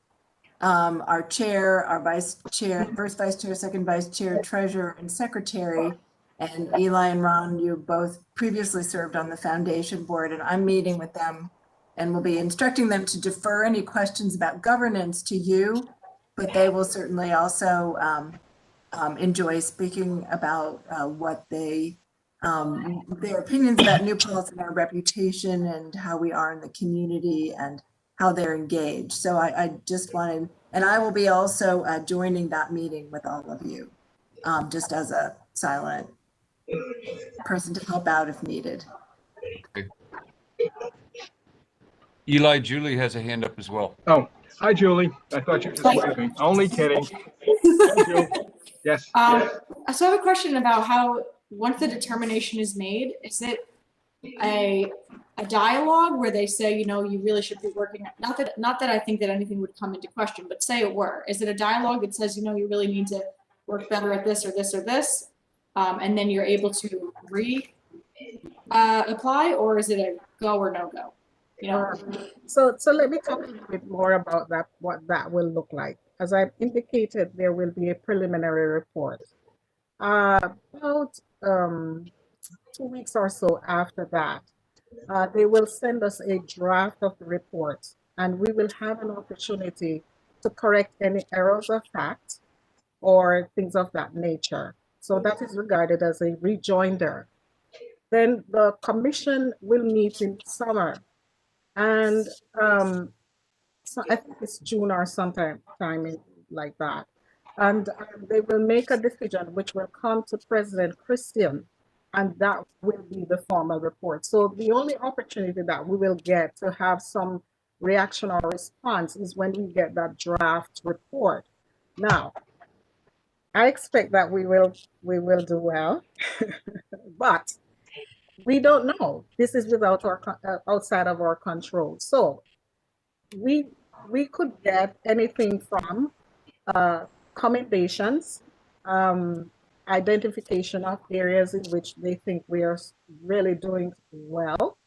Our chair, our vice chair, first vice chair, second vice chair, treasurer, and secretary. And Eli and Ron, you both previously served on the foundation board, and I'm meeting with them and will be instructing them to defer any questions about governance to you, but they will certainly also enjoy speaking about what their opinions about New Paltz and our reputation and how we are in the community and how they're engaged. So I just wanted, and I will be also joining that meeting with all of you, just as a silent person to help out if needed. Okay. Eli, Julie has a hand up as well. Oh, hi, Julie. I thought you were just waving. Only kidding. Hi, Julie. Yes. So I have a question about how, once the determination is made, is it a dialogue where they say, you know, you really should be working, not that I think that anything would come into question, but say it were, is it a dialogue that says, you know, you really need to work better at this or this or this? and then you're able to apply, or is it a go or no go? You know. So let me talk a little bit more about that, what that will look like. As I've indicated, there will be a preliminary report. About 2 weeks or so after that, they will send us a draft of the report, and we will have an opportunity to correct any errors of fact or things of that nature. So that is regarded as a rejoinder. Then the commission will meet in summer, and so I think it's June or sometime like that. And they will make a decision which will come to President Christian, and that will be the formal report. So the only opportunity that we will get to have some reaction or response is when we get that draft report. Now, I expect that we will do well, but we don't know. This is without our outside of our control. So we could get anything from commendations, identification of areas in which they think we are really doing well,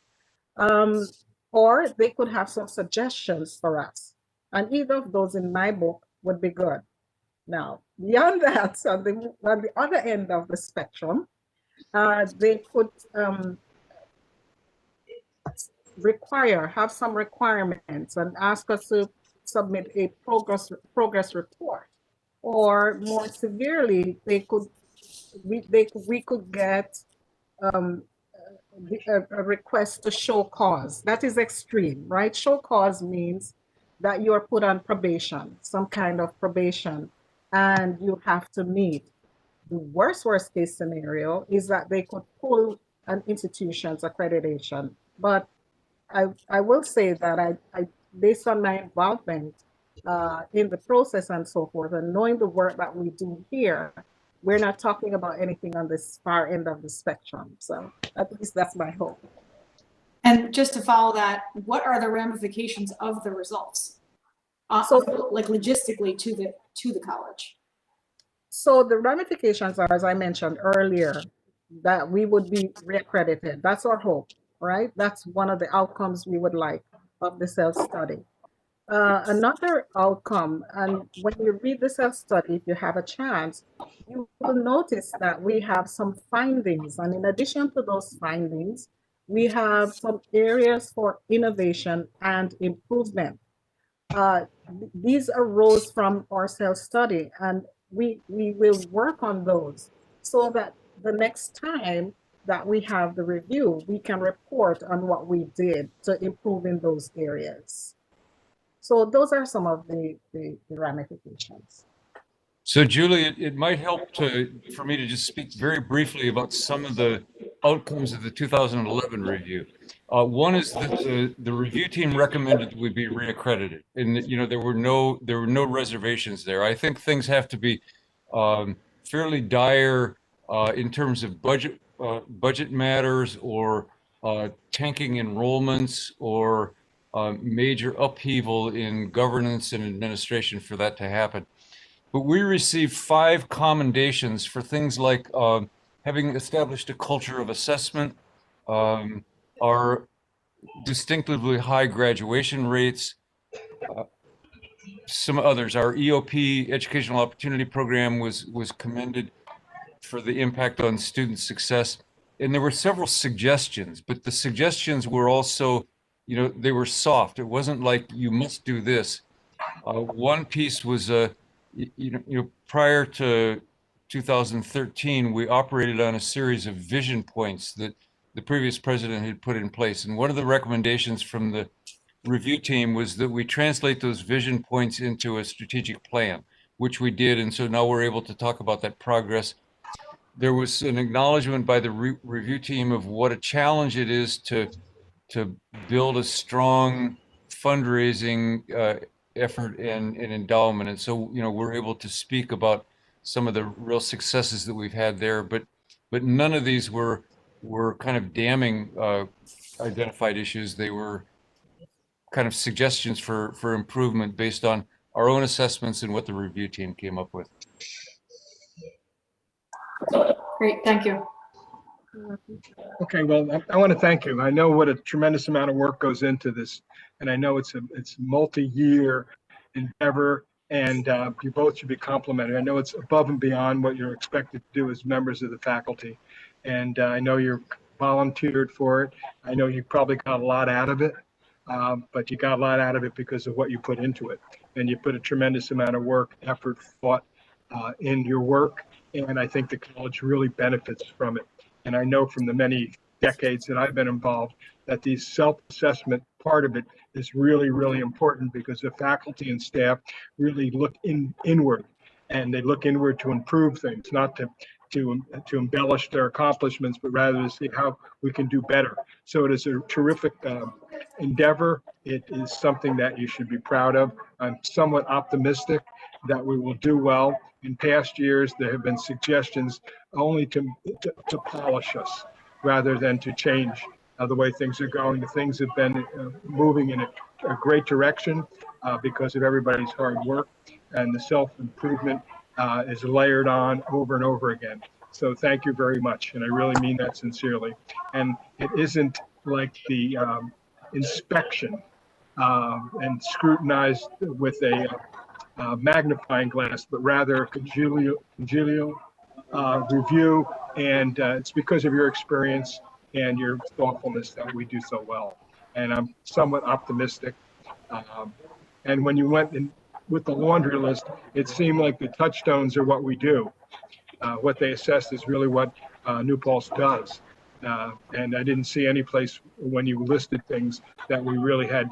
or they could have some suggestions for us. And either of those in my book would be good. Now, beyond that, on the other end of the spectrum, they could have some requirements and ask us to submit a progress report, or more severely, we could get a request to show cause. That is extreme, right? Show cause means that you are put on probation, some kind of probation, and you have to meet. The worst case scenario is that they could pull an institution's accreditation. But I will say that I based on my involvement in the process and so forth, and knowing the work that we do here, we're not talking about anything on this far end of the spectrum. So at least that's my hope. And just to follow that, what are the ramifications of the results? Like logistically to the college? So the ramifications are, as I mentioned earlier, that we would be reaccredited. That's our hope, right? That's one of the outcomes we would like of the self-study. Another outcome, and when you read the self-study, if you have a chance, you will notice that we have some findings. And in addition to those findings, we have some areas for innovation and improvement. These arose from our self-study, and we will work on those so that the next time that we have the review, we can report on what we did to improve in those areas. So those are some of the ramifications. So Julie, it might help for me to just speak very briefly about some of the outcomes of the 2011 review. One is that the review team recommended that we be reaccredited, and there were no reservations there. I think things have to be fairly dire in terms of budget matters, or tanking enrollments, or major upheaval in governance and administration for that to happen. But we received 5 commendations for things like having established a culture of assessment, our distinctively high graduation rates, some others. Our EOP, Educational Opportunity Program, was commended for the impact on student success. And there were several suggestions, but the suggestions were also, they were soft. It wasn't like you must do this. One piece was prior to 2013, we operated on a series of vision points that the previous president had put in place. And one of the recommendations from the review team was that we translate those vision points into a strategic plan, which we did. And so now we're able to talk about that progress. There was an acknowledgement by the review team of what a challenge it is to build a strong fundraising effort and endowment. And so, we're able to speak about some of the real successes that we've had there, but none of these were kind of damning identified issues. They were kind of suggestions for improvement based on our own assessments and what the review team came up with. Great, thank you. Okay, well, I want to thank you. I know what a tremendous amount of work goes into this, and I know it's a multi-year endeavor, and you both should be complimented. I know it's above and beyond what you're expected to do as members of the faculty, and I know you're volunteered for it. I know you probably got a lot out of it, but you got a lot out of it because of what you put into it, and you put a tremendous amount of work, effort, thought in your work, and I think the college really benefits from it. And I know from the many decades that I've been involved that the self-assessment part of it is really, really important because the faculty and staff really look inward, and they look inward to improve things, not to embellish their accomplishments, but rather to see how we can do better. So it is a terrific endeavor. It is something that you should be proud of. I'm somewhat optimistic that we will do well. In past years, there have been suggestions only to polish us rather than to change the way things are going. The things have been moving in a great direction because of everybody's hard work, and the self-improvement is layered on over and over again. So thank you very much, and I really mean that sincerely. And it isn't like the inspection and scrutinized with a magnifying glass, but rather a congenial review, and it's because of your experience and your thoughtfulness that we do so well. And I'm somewhat optimistic. And when you went in with the laundry list, it seemed like the touchstones are what we do. What they assessed is really what New Paltz does. And I didn't see any place when you listed things that we really had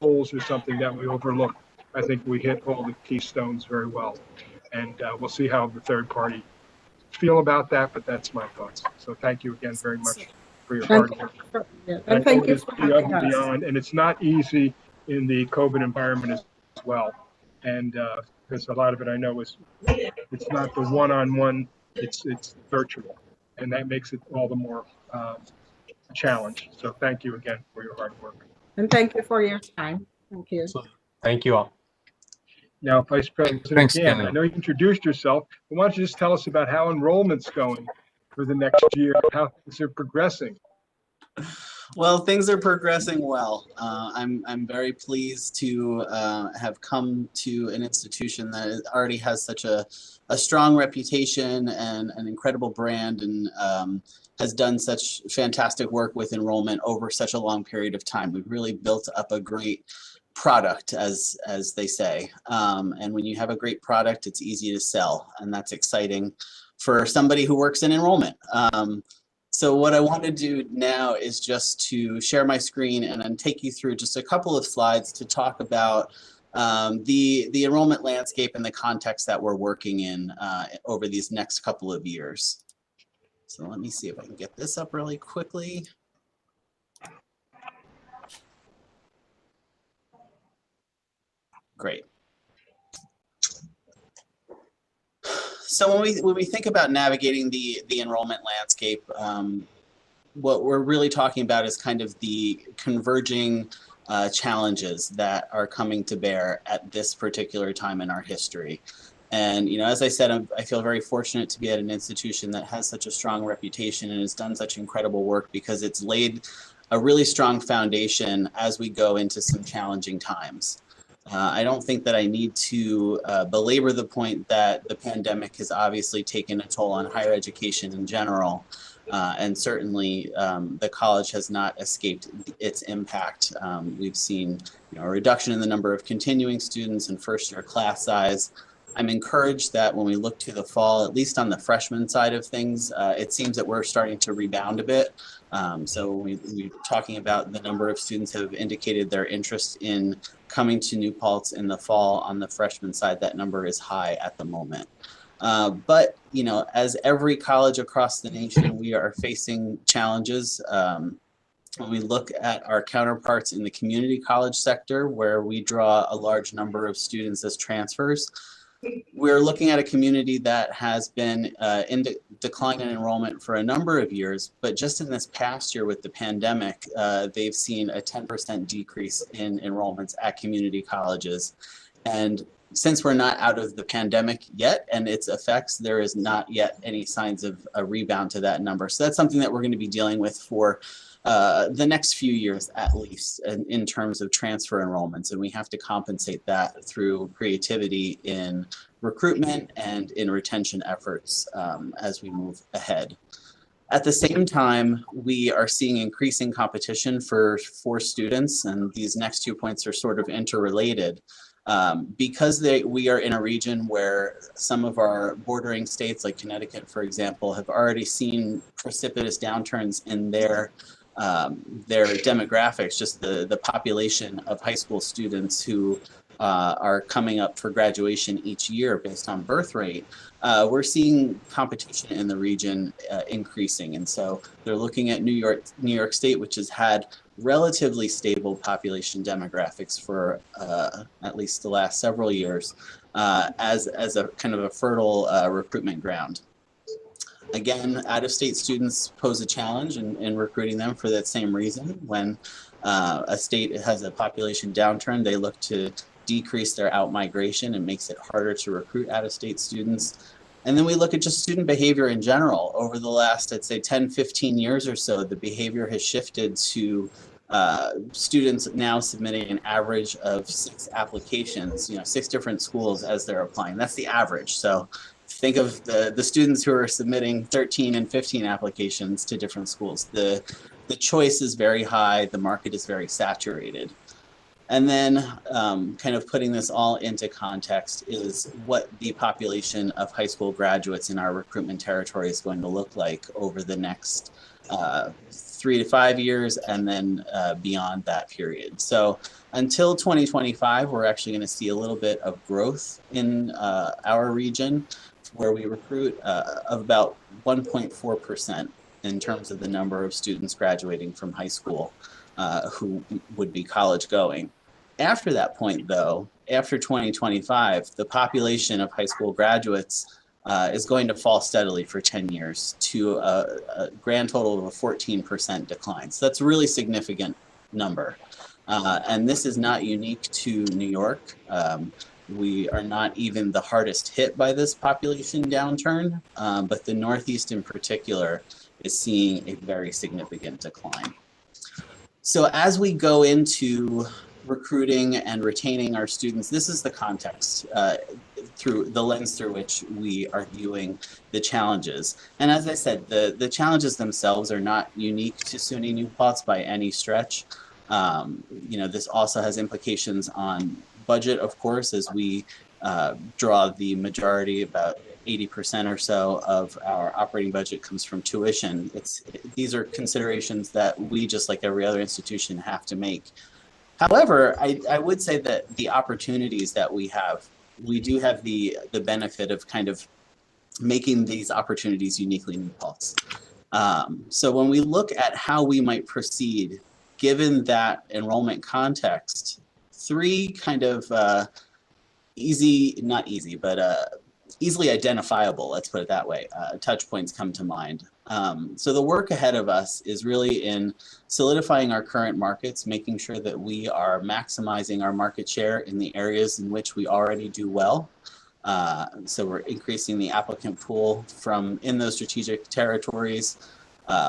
holes or something that we overlooked. I think we hit all the keystones very well. And we'll see how the third party feel about that, but that's my thoughts. So thank you again very much for your hard work. And thank you for having us. Beyond, and it's not easy in the COVID environment as well. And because a lot of it I know is, it's not the one-on-one, it's virtual. And that makes it all the more a challenge. So thank you again for your hard work. And thank you for your time. Thank you. Thank you all. Now, Vice President, Thanks, again, Kenny. I know you introduced yourself, but why don't you just tell us about how enrollment's going for the next year, how things are progressing? Well, things are progressing well. I'm very pleased to have come to an institution that already has such a strong reputation and an incredible brand, and has done such fantastic work with enrollment over such a long period of time. We've really built up a great product, as they say. And when you have a great product, it's easy to sell, and that's exciting for somebody who works in enrollment. So what I want to do now is just to share my screen and then take you through just a couple of slides to talk about the enrollment landscape and the context that we're working in over these next couple of years. So let me see if I can get this up really quickly. Great. So when we think about navigating the enrollment landscape, what we're really talking about is kind of the converging challenges that are coming to bear at this particular time in our history. And, you know, as I said, I feel very fortunate to be at an institution that has such a strong reputation and has done such incredible work, because it's laid a really strong foundation as we go into some challenging times. I don't think that I need to belabor the point that the pandemic has obviously taken a toll on higher education in general. And certainly the college has not escaped its impact. We've seen, you know, a reduction in the number of continuing students and first-year class size. I'm encouraged that when we look to the fall, at least on the freshman side of things, it seems that we're starting to rebound a bit. So we're talking about the number of students who have indicated their interest in coming to New Paltz in the fall. On the freshman side, that number is high at the moment. But, you know, as every college across the nation, we are facing challenges. When we look at our counterparts in the community college sector, where we draw a large number of students as transfers, we're looking at a community that has been in decline in enrollment for a number of years, but just in this past year with the pandemic, they've seen a 10% decrease in enrollments at community colleges. And since we're not out of the pandemic yet and its effects, there is not yet any signs of a rebound to that number. So that's something that we're going to be dealing with for the next few years at least in terms of transfer enrollments. And we have to compensate that through creativity in recruitment and in retention efforts as we move ahead. At the same time, we are seeing increasing competition for students, and these next 2 points are sort of interrelated. Because we are in a region where some of our bordering states, like Connecticut, for example, have already seen precipitous downturns in their demographics, just the population of high school students who are coming up for graduation each year based on birth rate, we're seeing competition in the region increasing. And so they're looking at New York State, which has had relatively stable population demographics for at least the last several years as a kind of a fertile recruitment ground. Again, out-of-state students pose a challenge in recruiting them for that same reason. When a state has a population downturn, they look to decrease their out-migration and makes it harder to recruit out-of-state students. And then we look at just student behavior in general. Over the last, I'd say 10, 15 years or so, the behavior has shifted to students now submitting an average of 6 applications, 6 different schools as they're applying. That's the average. So think of the students who are submitting 13 and 15 applications to different schools. The choice is very high, the market is very saturated. And then kind of putting this all into context is what the population of high school graduates in our recruitment territory is going to look like over the next 3 to 5 years and then beyond that period. So until 2025, we're actually going to see a little bit of growth in our region where we recruit of about 1.4% in terms of the number of students graduating from high school who would be college going. After that point, though, after 2025, the population of high school graduates is going to fall steadily for 10 years to a grand total of a 14% decline. So that's a really significant number. And this is not unique to New York. We are not even the hardest hit by this population downturn, but the Northeast in particular is seeing a very significant decline. So as we go into recruiting and retaining our students, this is the context through the lens through which we are viewing the challenges. And as I said, the challenges themselves are not unique to SUNY New Paltz by any stretch. This also has implications on budget, of course, as we draw the majority, about 80% or so of our operating budget comes from tuition. These are considerations that we, just like every other institution, have to make. However, I would say that the opportunities that we do have the benefit of kind of making these opportunities uniquely New Paltz. So when we look at how we might proceed, given that enrollment context, 3 kind of easily identifiable, let's put it that way, touch points come to mind. So the work ahead of us is really in solidifying our current markets, making sure that we are maximizing our market share in the areas in which we already do well. So we're increasing the applicant pool in those strategic territories,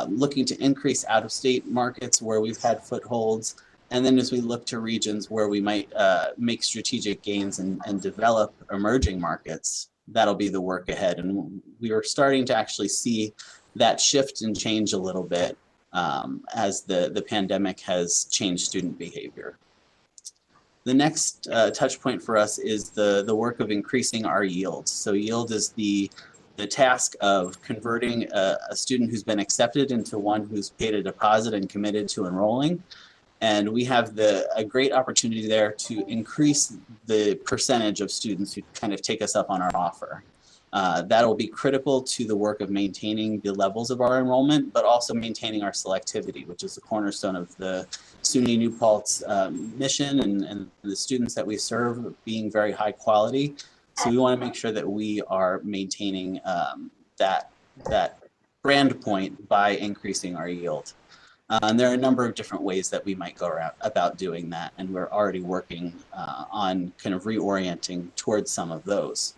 looking to increase out-of-state markets where we've had footholds. And then as we look to regions where we might make strategic gains and develop emerging markets, that'll be the work ahead. And we are starting to actually see that shift and change a little bit as the pandemic has changed student behavior. The next touch point for us is the work of increasing our yield. So yield is the task of converting a student who's been accepted into one who's paid a deposit and committed to enrolling. And we have a great opportunity there to increase the percentage of students who kind of take us up on our offer. That'll be critical to the work of maintaining the levels of our enrollment, but also maintaining our selectivity, which is the cornerstone of the SUNY New Paltz mission and the students that we serve being very high quality. So we want to make sure that we are maintaining that brand point by increasing our yield. And there are a number of different ways that we might go about doing that, and we're already working on kind of reorienting towards some of those.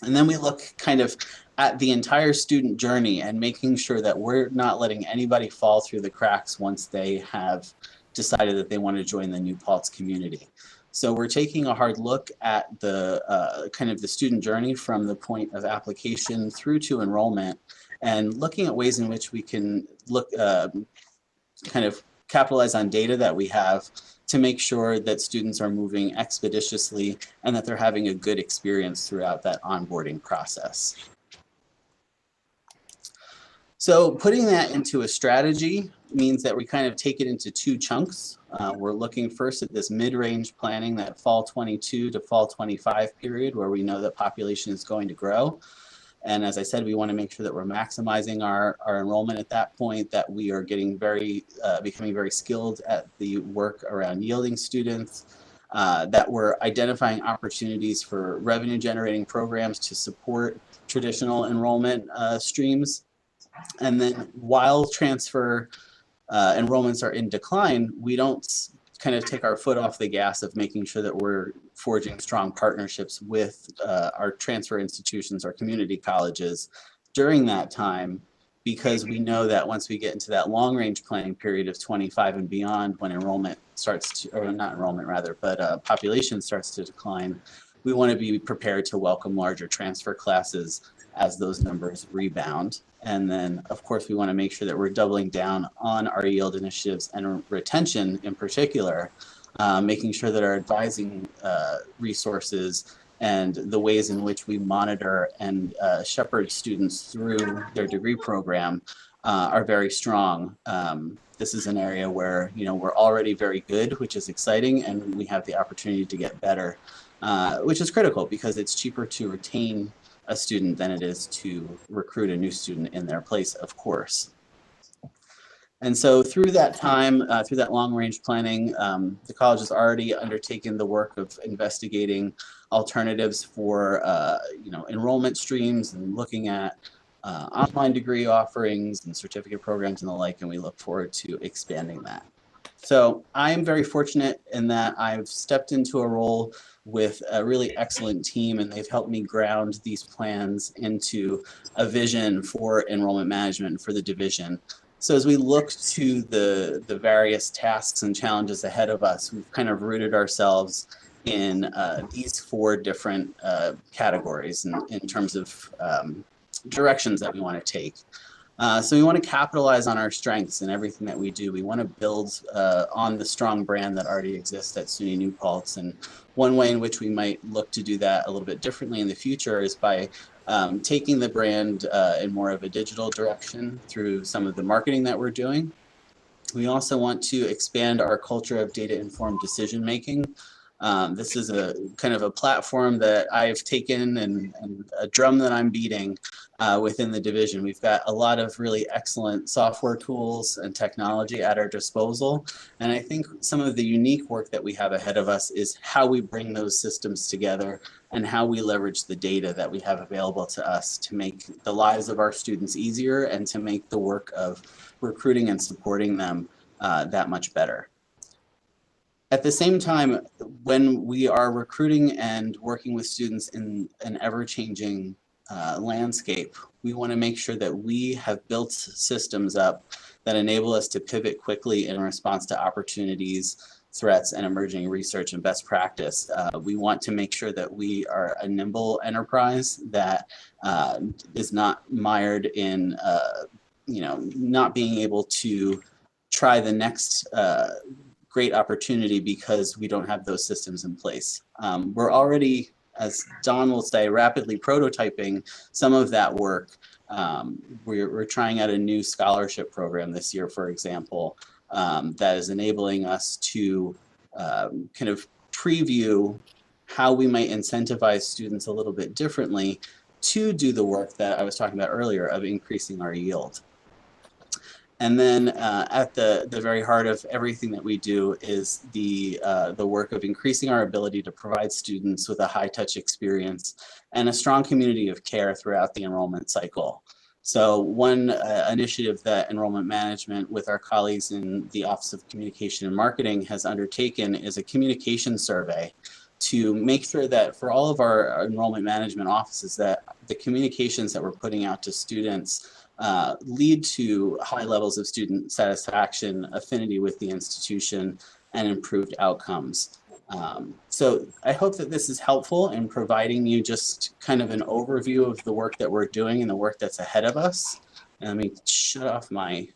And then we look kind of at the entire student journey and making sure that we're not letting anybody fall through the cracks once they have decided that they want to join the New Paltz community. So we're taking a hard look at the kind of the student journey from the point of application through to enrollment, and looking at ways in which we can look kind of capitalize on data that we have to make sure that students are moving expeditiously and that they're having a good experience throughout that onboarding process. So putting that into a strategy means that we kind of take it into two chunks. We're looking first at this mid-range planning, that fall 22 to fall 25 period, where we know that population is going to grow. And as I said, we want to make sure that we're maximizing our enrollment at that point, that we are getting becoming very skilled at the work around yielding students, that we're identifying opportunities for revenue generating programs to support traditional enrollment streams. And then while transfer enrollments are in decline, we don't kind of take our foot off the gas of making sure that we're forging strong partnerships with our transfer institutions, our community colleges during that time, because we know that once we get into that long range planning period of 25 and beyond, when enrollment starts to, or not enrollment rather, but population starts to decline, we want to be prepared to welcome larger transfer classes as those numbers rebound. And then, of course, we want to make sure that we're doubling down on our yield initiatives and retention in particular, making sure that our advising resources and the ways in which we monitor and shepherd students through their degree program are very strong. This is an area where, you know, we're already very good, which is exciting, and we have the opportunity to get better, which is critical because it's cheaper to retain a student than it is to recruit a new student in their place, of course. And so through that time, through that long range planning, the college has already undertaken the work of investigating alternatives for you know, enrollment streams and looking at online degree offerings and certificate programs and the like, and we look forward to expanding that. So I'm very fortunate in that I've stepped into a role with a really excellent team, and they've helped me ground these plans into a vision for enrollment management for the division. So as we look to the various tasks and challenges ahead of us, we've kind of rooted ourselves in these four different categories in terms of directions that we want to take. So we want to capitalize on our strengths in everything that we do. We want to build on the strong brand that already exists at SUNY New Paltz. And one way in which we might look to do that a little bit differently in the future is by taking the brand in more of a digital direction through some of the marketing that we're doing. We also want to expand our culture of data-informed decision-making. This is a kind of a platform that I've taken and a drum that I'm beating within the division. We've got a lot of really excellent software tools and technology at our disposal. And I think some of the unique work that we have ahead of us is how we bring those systems together and how we leverage the data that we have available to us to make the lives of our students easier and to make the work of recruiting and supporting them that much better. At the same time, when we are recruiting and working with students in an ever-changing landscape, we want to make sure that we have built systems up that enable us to pivot quickly in response to opportunities, threats, and emerging research and best practice. We want to make sure that we are a nimble enterprise that is not mired in you know, not being able to try the next great opportunity because we don't have those systems in place. We're already, as Don will say, rapidly prototyping some of that work. We're trying out a new scholarship program this year, for example, that is enabling us to kind of preview how we might incentivize students a little bit differently to do the work that I was talking about earlier of increasing our yield. And then at the very heart of everything that we do is the work of increasing our ability to provide students with a high-touch experience and a strong community of care throughout the enrollment cycle. So one initiative that Enrollment Management with our colleagues in the Office of Communication and Marketing has undertaken is a communication survey to make sure that for all of our enrollment management offices that the communications that we're putting out to students lead to high levels of student satisfaction, affinity with the institution, and improved outcomes. So I hope that this is helpful in providing you just kind of an overview of the work that we're doing and the work that's ahead of us. And let me shut off my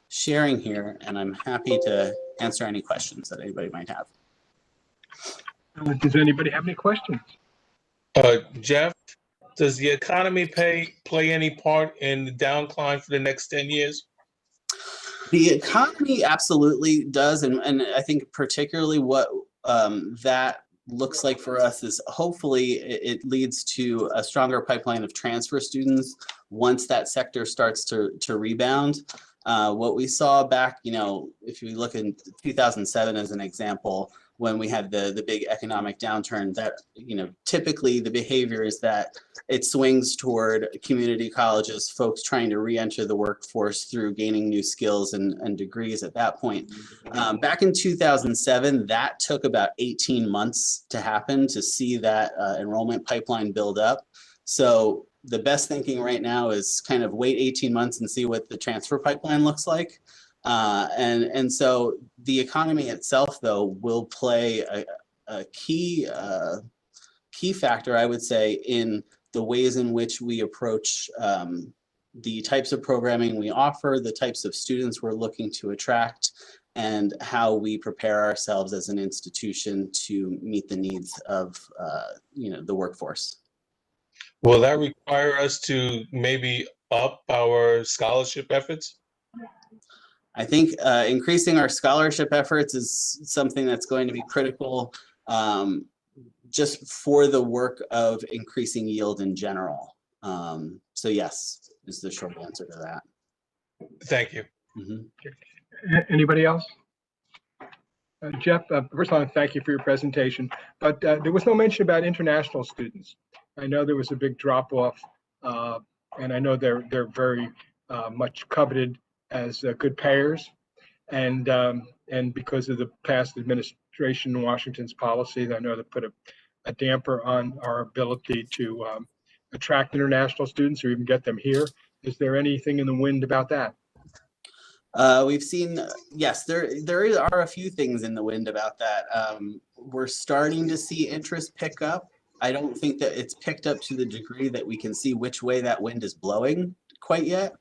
sharing here, and I'm happy to answer any questions that anybody might have. Does anybody have any questions? Jeff, does the economy play any part in the downcline for the next 10 years? The economy absolutely does, and I think particularly what that looks like for us is hopefully it leads to a stronger pipeline of transfer students once that sector starts to rebound. What we saw back, if you look in 2007 as an example, when we had the big economic downturn, that, typically the behavior is that it swings toward community colleges, folks trying to re-enter the workforce through gaining new skills and degrees at that point. Back in 2007, that took about 18 months to happen to see that enrollment pipeline build up. So the best thinking right now is kind of wait 18 months and see what the transfer pipeline looks like. And so the economy itself, though, will play a key factor, I would say, in the ways in which we approach the types of programming we offer, the types of students we're looking to attract, and how we prepare ourselves as an institution to meet the needs of the workforce. Will that require us to maybe up our scholarship efforts? I think increasing our scholarship efforts is something that's going to be critical just for the work of increasing yield in general. So yes, is the short answer to that. Thank you. Mm-hmm. Anybody else? Jeff, first I want to thank you for your presentation, but there was no mention about international students. I know there was a big drop off, and I know they're very much coveted as good payers, and because of the past administration in Washington's policy, I know they put a damper on our ability to attract international students or even get them here. Is there anything in the wind about that? We've seen, yes, there are a few things in the wind about that. We're starting to see interest pick up. I don't think that it's picked up to the degree that we can see which way that wind is blowing quite yet.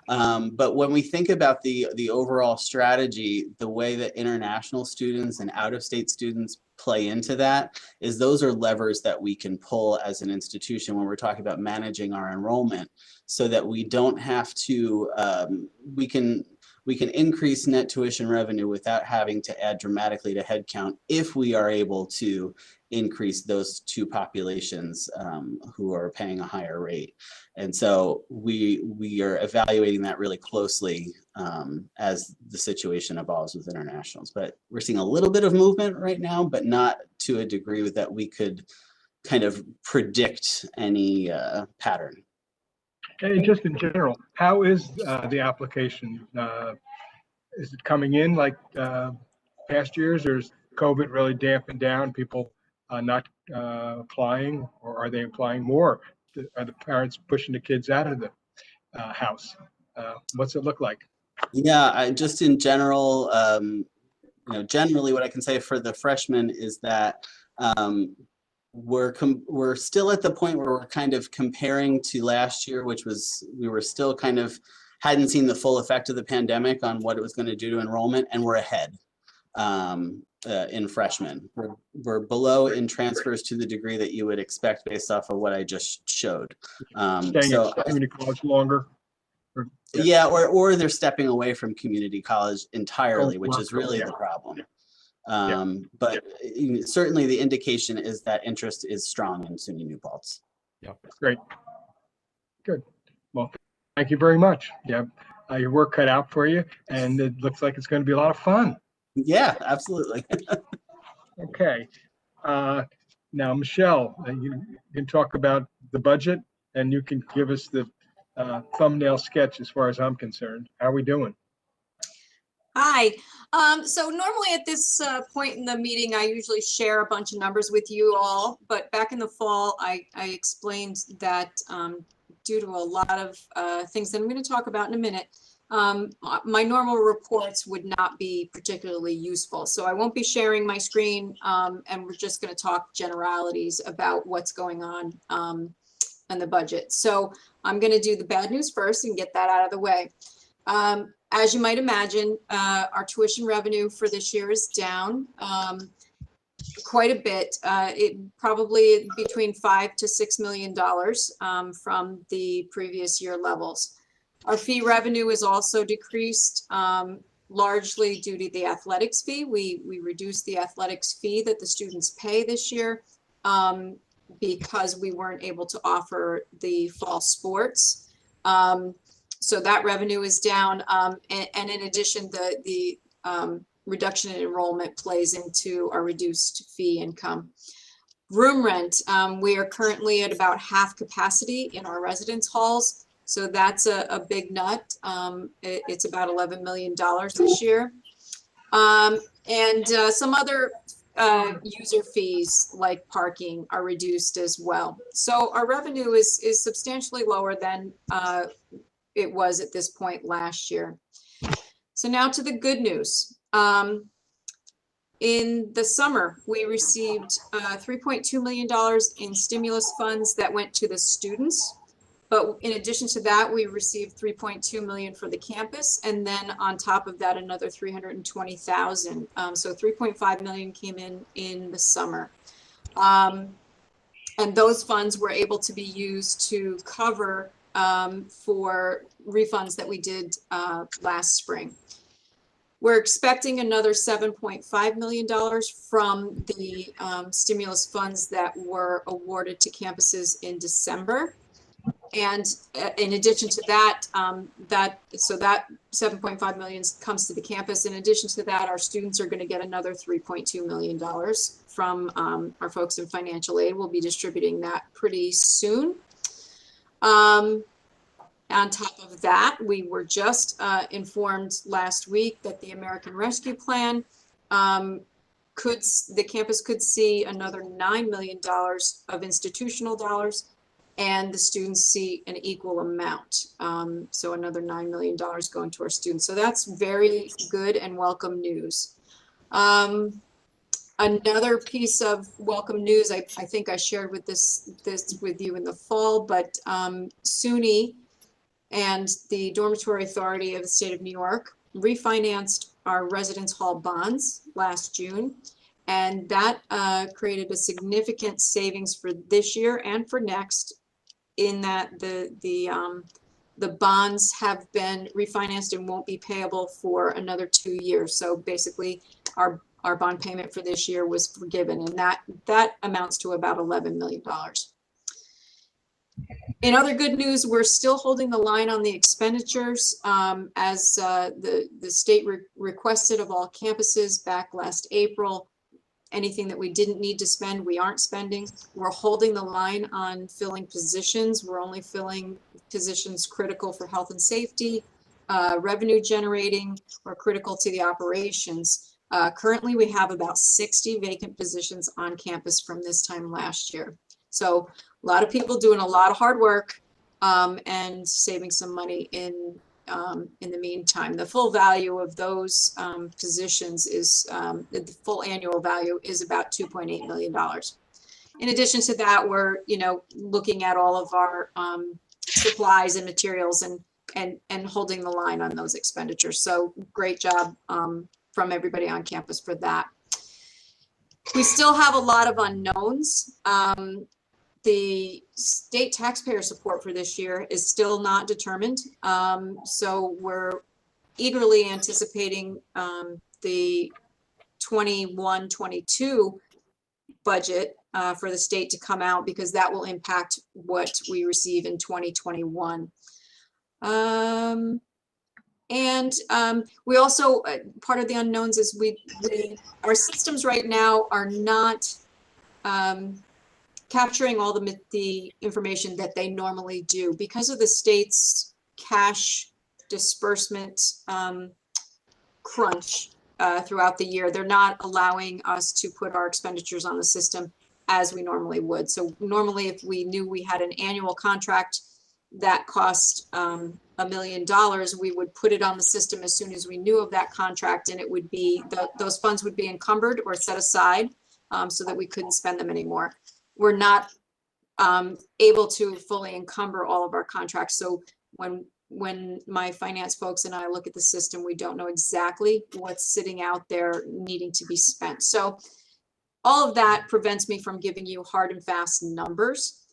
But when we think about the overall strategy, the way that international students and out-of-state students play into that is those are levers that we can pull as an institution when we're talking about managing our enrollment, so that we don't have to, we can increase net tuition revenue without having to add dramatically to headcount if we are able to increase those two populations who are paying a higher rate. And so we are evaluating that really closely as the situation evolves with internationals. But we're seeing a little bit of movement right now, but not to a degree that we could kind of predict any pattern. And just in general, how is the application? Is it coming in like past years, or is COVID really dampened down people not applying, or are they applying more? Are the parents pushing the kids out of the house? What's it look like? Yeah, just in general, generally what I can say for the freshmen is that we're still at the point where we're kind of comparing to last year, which was, we were still kind of hadn't seen the full effect of the pandemic on what it was going to do to enrollment, and we're ahead in freshmen. We're below in transfers to the degree that you would expect based off of what I just showed. Staying at community college longer? Yeah, or they're stepping away from community college entirely, which is really the problem. But certainly the indication is that interest is strong in SUNY New Paltz. Yeah, great. Good. Well, thank you very much. Yeah, your work cut out for you, and it looks like it's going to be a lot of fun. Yeah, absolutely. Okay. Now, Michelle, you can talk about the budget, and you can give us the thumbnail sketch as far as I'm concerned. How are we doing? Hi. So normally at this point in the meeting, I usually share a bunch of numbers with you all, but back in the fall, I explained that due to a lot of things that I'm going to talk about in a minute, my normal reports would not be particularly useful. So I won't be sharing my screen, and we're just going to talk generalities about what's going on in the budget. So I'm going to do the bad news first and get that out of the way. As you might imagine, our tuition revenue for this year is down quite a bit. It probably between $5 to $6 million from the previous year levels. Our fee revenue is also decreased largely due to the athletics fee. We reduced the athletics fee that the students pay this year because we weren't able to offer the fall sports. So that revenue is down, and in addition, the reduction in enrollment plays into our reduced fee income. Room rent, we are currently at about half capacity in our residence halls, so that's a big nut. It's about $11 million this year. And some other user fees like parking are reduced as well. So our revenue is substantially lower than it was at this point last year. So now to the good news. In the summer, we received $3.2 million in stimulus funds that went to the students. But in addition to that, we received $3.2 million for the campus. And then on top of that, another $320,000. So $3.5 million came in the summer. And those funds were able to be used to cover for refunds that we did last spring. We're expecting another $7.5 million from the stimulus funds that were awarded to campuses in December. And in addition to that, so that $7.5 million comes to the campus. In addition to that, our students are going to get another $3.2 million from our folks in financial aid. We'll be distributing that pretty soon. On top of that, we were just informed last week that the American Rescue Plan the campus could see another $9 million of institutional dollars, and the students see an equal amount. So another $9 million going to our students. So that's very good and welcome news. Another piece of welcome news, I think I shared with this with you in the fall, but SUNY and the Dormitory Authority of the State of New York refinanced our residence hall bonds last June. And that created a significant savings for this year and for next, in that the bonds have been refinanced and won't be payable for another 2 years. So basically our bond payment for this year was forgiven, and that amounts to about $11 million. In other good news, we're still holding the line on the expenditures as the state requested of all campuses back last April. Anything that we didn't need to spend, we aren't spending. We're holding the line on filling positions. We're only filling positions critical for health and safety, revenue generating, or critical to the operations. Currently, we have about 60 vacant positions on campus from this time last year. So a lot of people doing a lot of hard work and saving some money in the meantime. The full value of those positions is, the full annual value is about $2.8 million. In addition to that, we're looking at all of our supplies and materials and holding the line on those expenditures. So great job from everybody on campus for that. We still have a lot of unknowns. The state taxpayer support for this year is still not determined. So we're eagerly anticipating the 21-22 budget for the state to come out, because that will impact what we receive in 2021. We also, part of the unknowns is our systems right now are not capturing all the information that they normally do. Because of the state's cash disbursement crunch throughout the year, they're not allowing us to put our expenditures on the system as we normally would. So normally if we knew we had an annual contract that cost $1 million, we would put it on the system as soon as we knew of that contract, and it would be, those funds would be encumbered or set aside so that we couldn't spend them anymore. We're not able to fully encumber all of our contracts. So when my finance folks and I look at the system, we don't know exactly what's sitting out there needing to be spent. So all of that prevents me from giving you hard and fast numbers.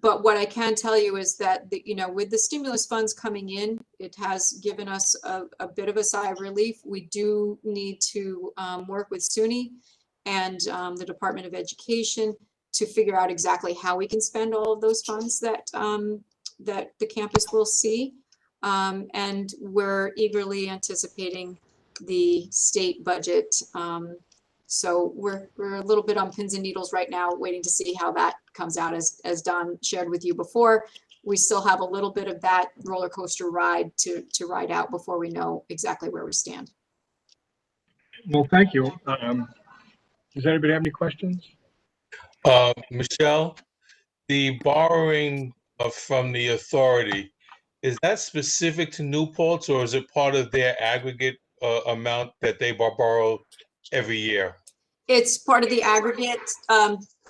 But what I can tell you is that, with the stimulus funds coming in, it has given us a bit of a sigh of relief. We do need to work with SUNY and the Department of Education to figure out exactly how we can spend all of those funds that the campus will see. And we're eagerly anticipating the state budget. So we're a little bit on pins and needles right now, waiting to see how that comes out. As Don shared with you before, we still have a little bit of that roller coaster ride to ride out before we know exactly where we stand. Well, thank you. Does anybody have any questions? Michelle, the borrowing from the authority, is that specific to New Paltz, or is it part of their aggregate amount that they borrow every year? It's part of the aggregate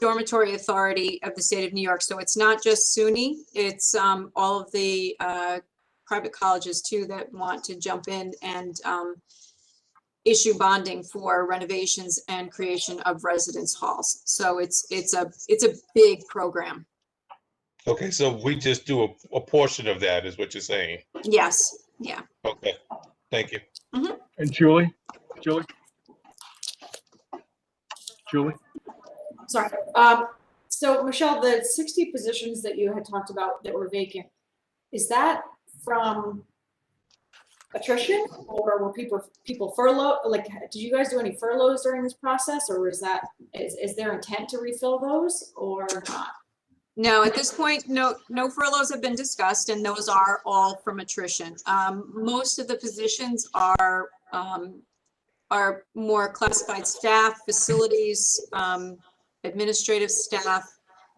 dormitory authority of the state of New York. So it's not just SUNY, it's all of the private colleges too that want to jump in and issue bonding for renovations and creation of residence halls. So it's a big program. Okay, so we just do a portion of that, is what you're saying? Yes, yeah. Okay, thank you. Mm-hmm. And Julie? Sorry. So Michelle, the 60 positions that you had talked about that were vacant, is that from attrition, or were people furloughed? Like, did you guys do any furloughs during this process, or is there intent to refill those or not? No, at this point, no furloughs have been discussed, and those are all from attrition. Most of the positions are more classified staff, facilities, administrative staff.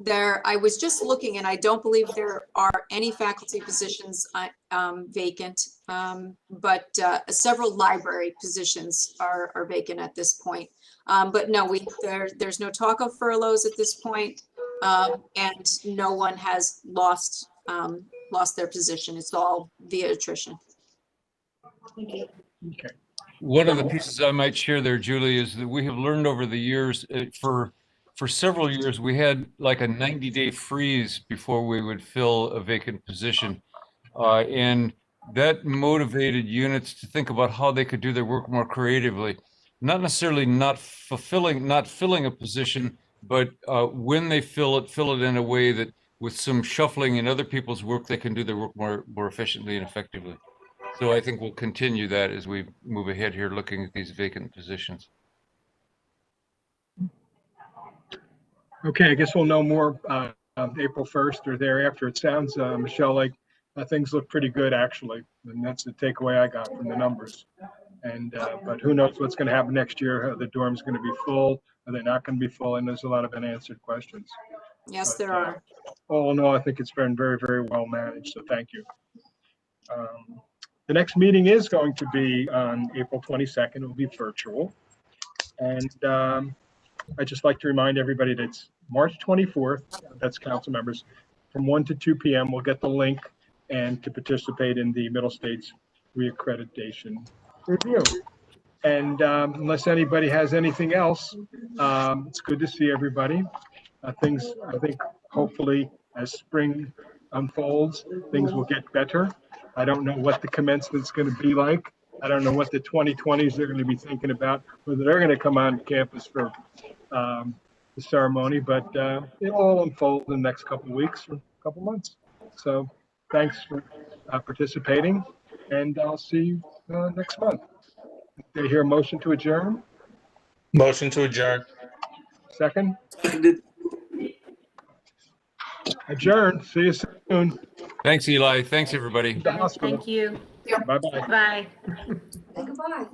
I was just looking, and I don't believe there are any faculty positions vacant, but several library positions are vacant at this point. But no, there's no talk of furloughs at this point, and no one has lost their position. It's all via attrition. Thank you. Okay. One of the pieces I might share there, Julie, is that we have learned over the years, for several years, we had like a 90-day freeze before we would fill a vacant position. And that motivated units to think about how they could do their work more creatively. Not necessarily not filling a position, but when they fill it in a way that with some shuffling in other people's work, they can do their work more efficiently and effectively. So I think we'll continue that as we move ahead here, looking at these vacant positions. Okay, I guess we'll know more April 1st or thereafter. It sounds, Michelle, like things look pretty good, actually. And that's the takeaway I got from the numbers. And but who knows what's going to happen next year? Are the dorms going to be full? Are they not going to be full? And there's a lot of unanswered questions. Yes, there are. All in all, I think it's been very, very well managed. So thank you. The next meeting is going to be on April 22nd. It will be virtual. And I'd just like to remind everybody that it's March 24th. That's council members from 1 to 2 p.m. We'll get the link and to participate in the Middle States reaccreditation review. And unless anybody has anything else, it's good to see everybody. I think hopefully as spring unfolds, things will get better. I don't know what the commencement's going to be like. I don't know what the 2020s are going to be thinking about, whether they're going to come on campus for the ceremony, but it'll all unfold in the next couple of weeks or a couple months. So thanks for participating, and I'll see you next month. Do you hear a motion to adjourn? Motion to adjourn. Second? Seconded. Adjourn. See you soon. Thanks, Eli. Thanks, everybody. The hospital. Thank you. Bye-bye. Bye. Say goodbye.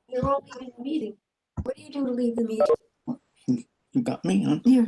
You're all leaving the meeting. What do you do to leave the meeting? You got me, huh? Here.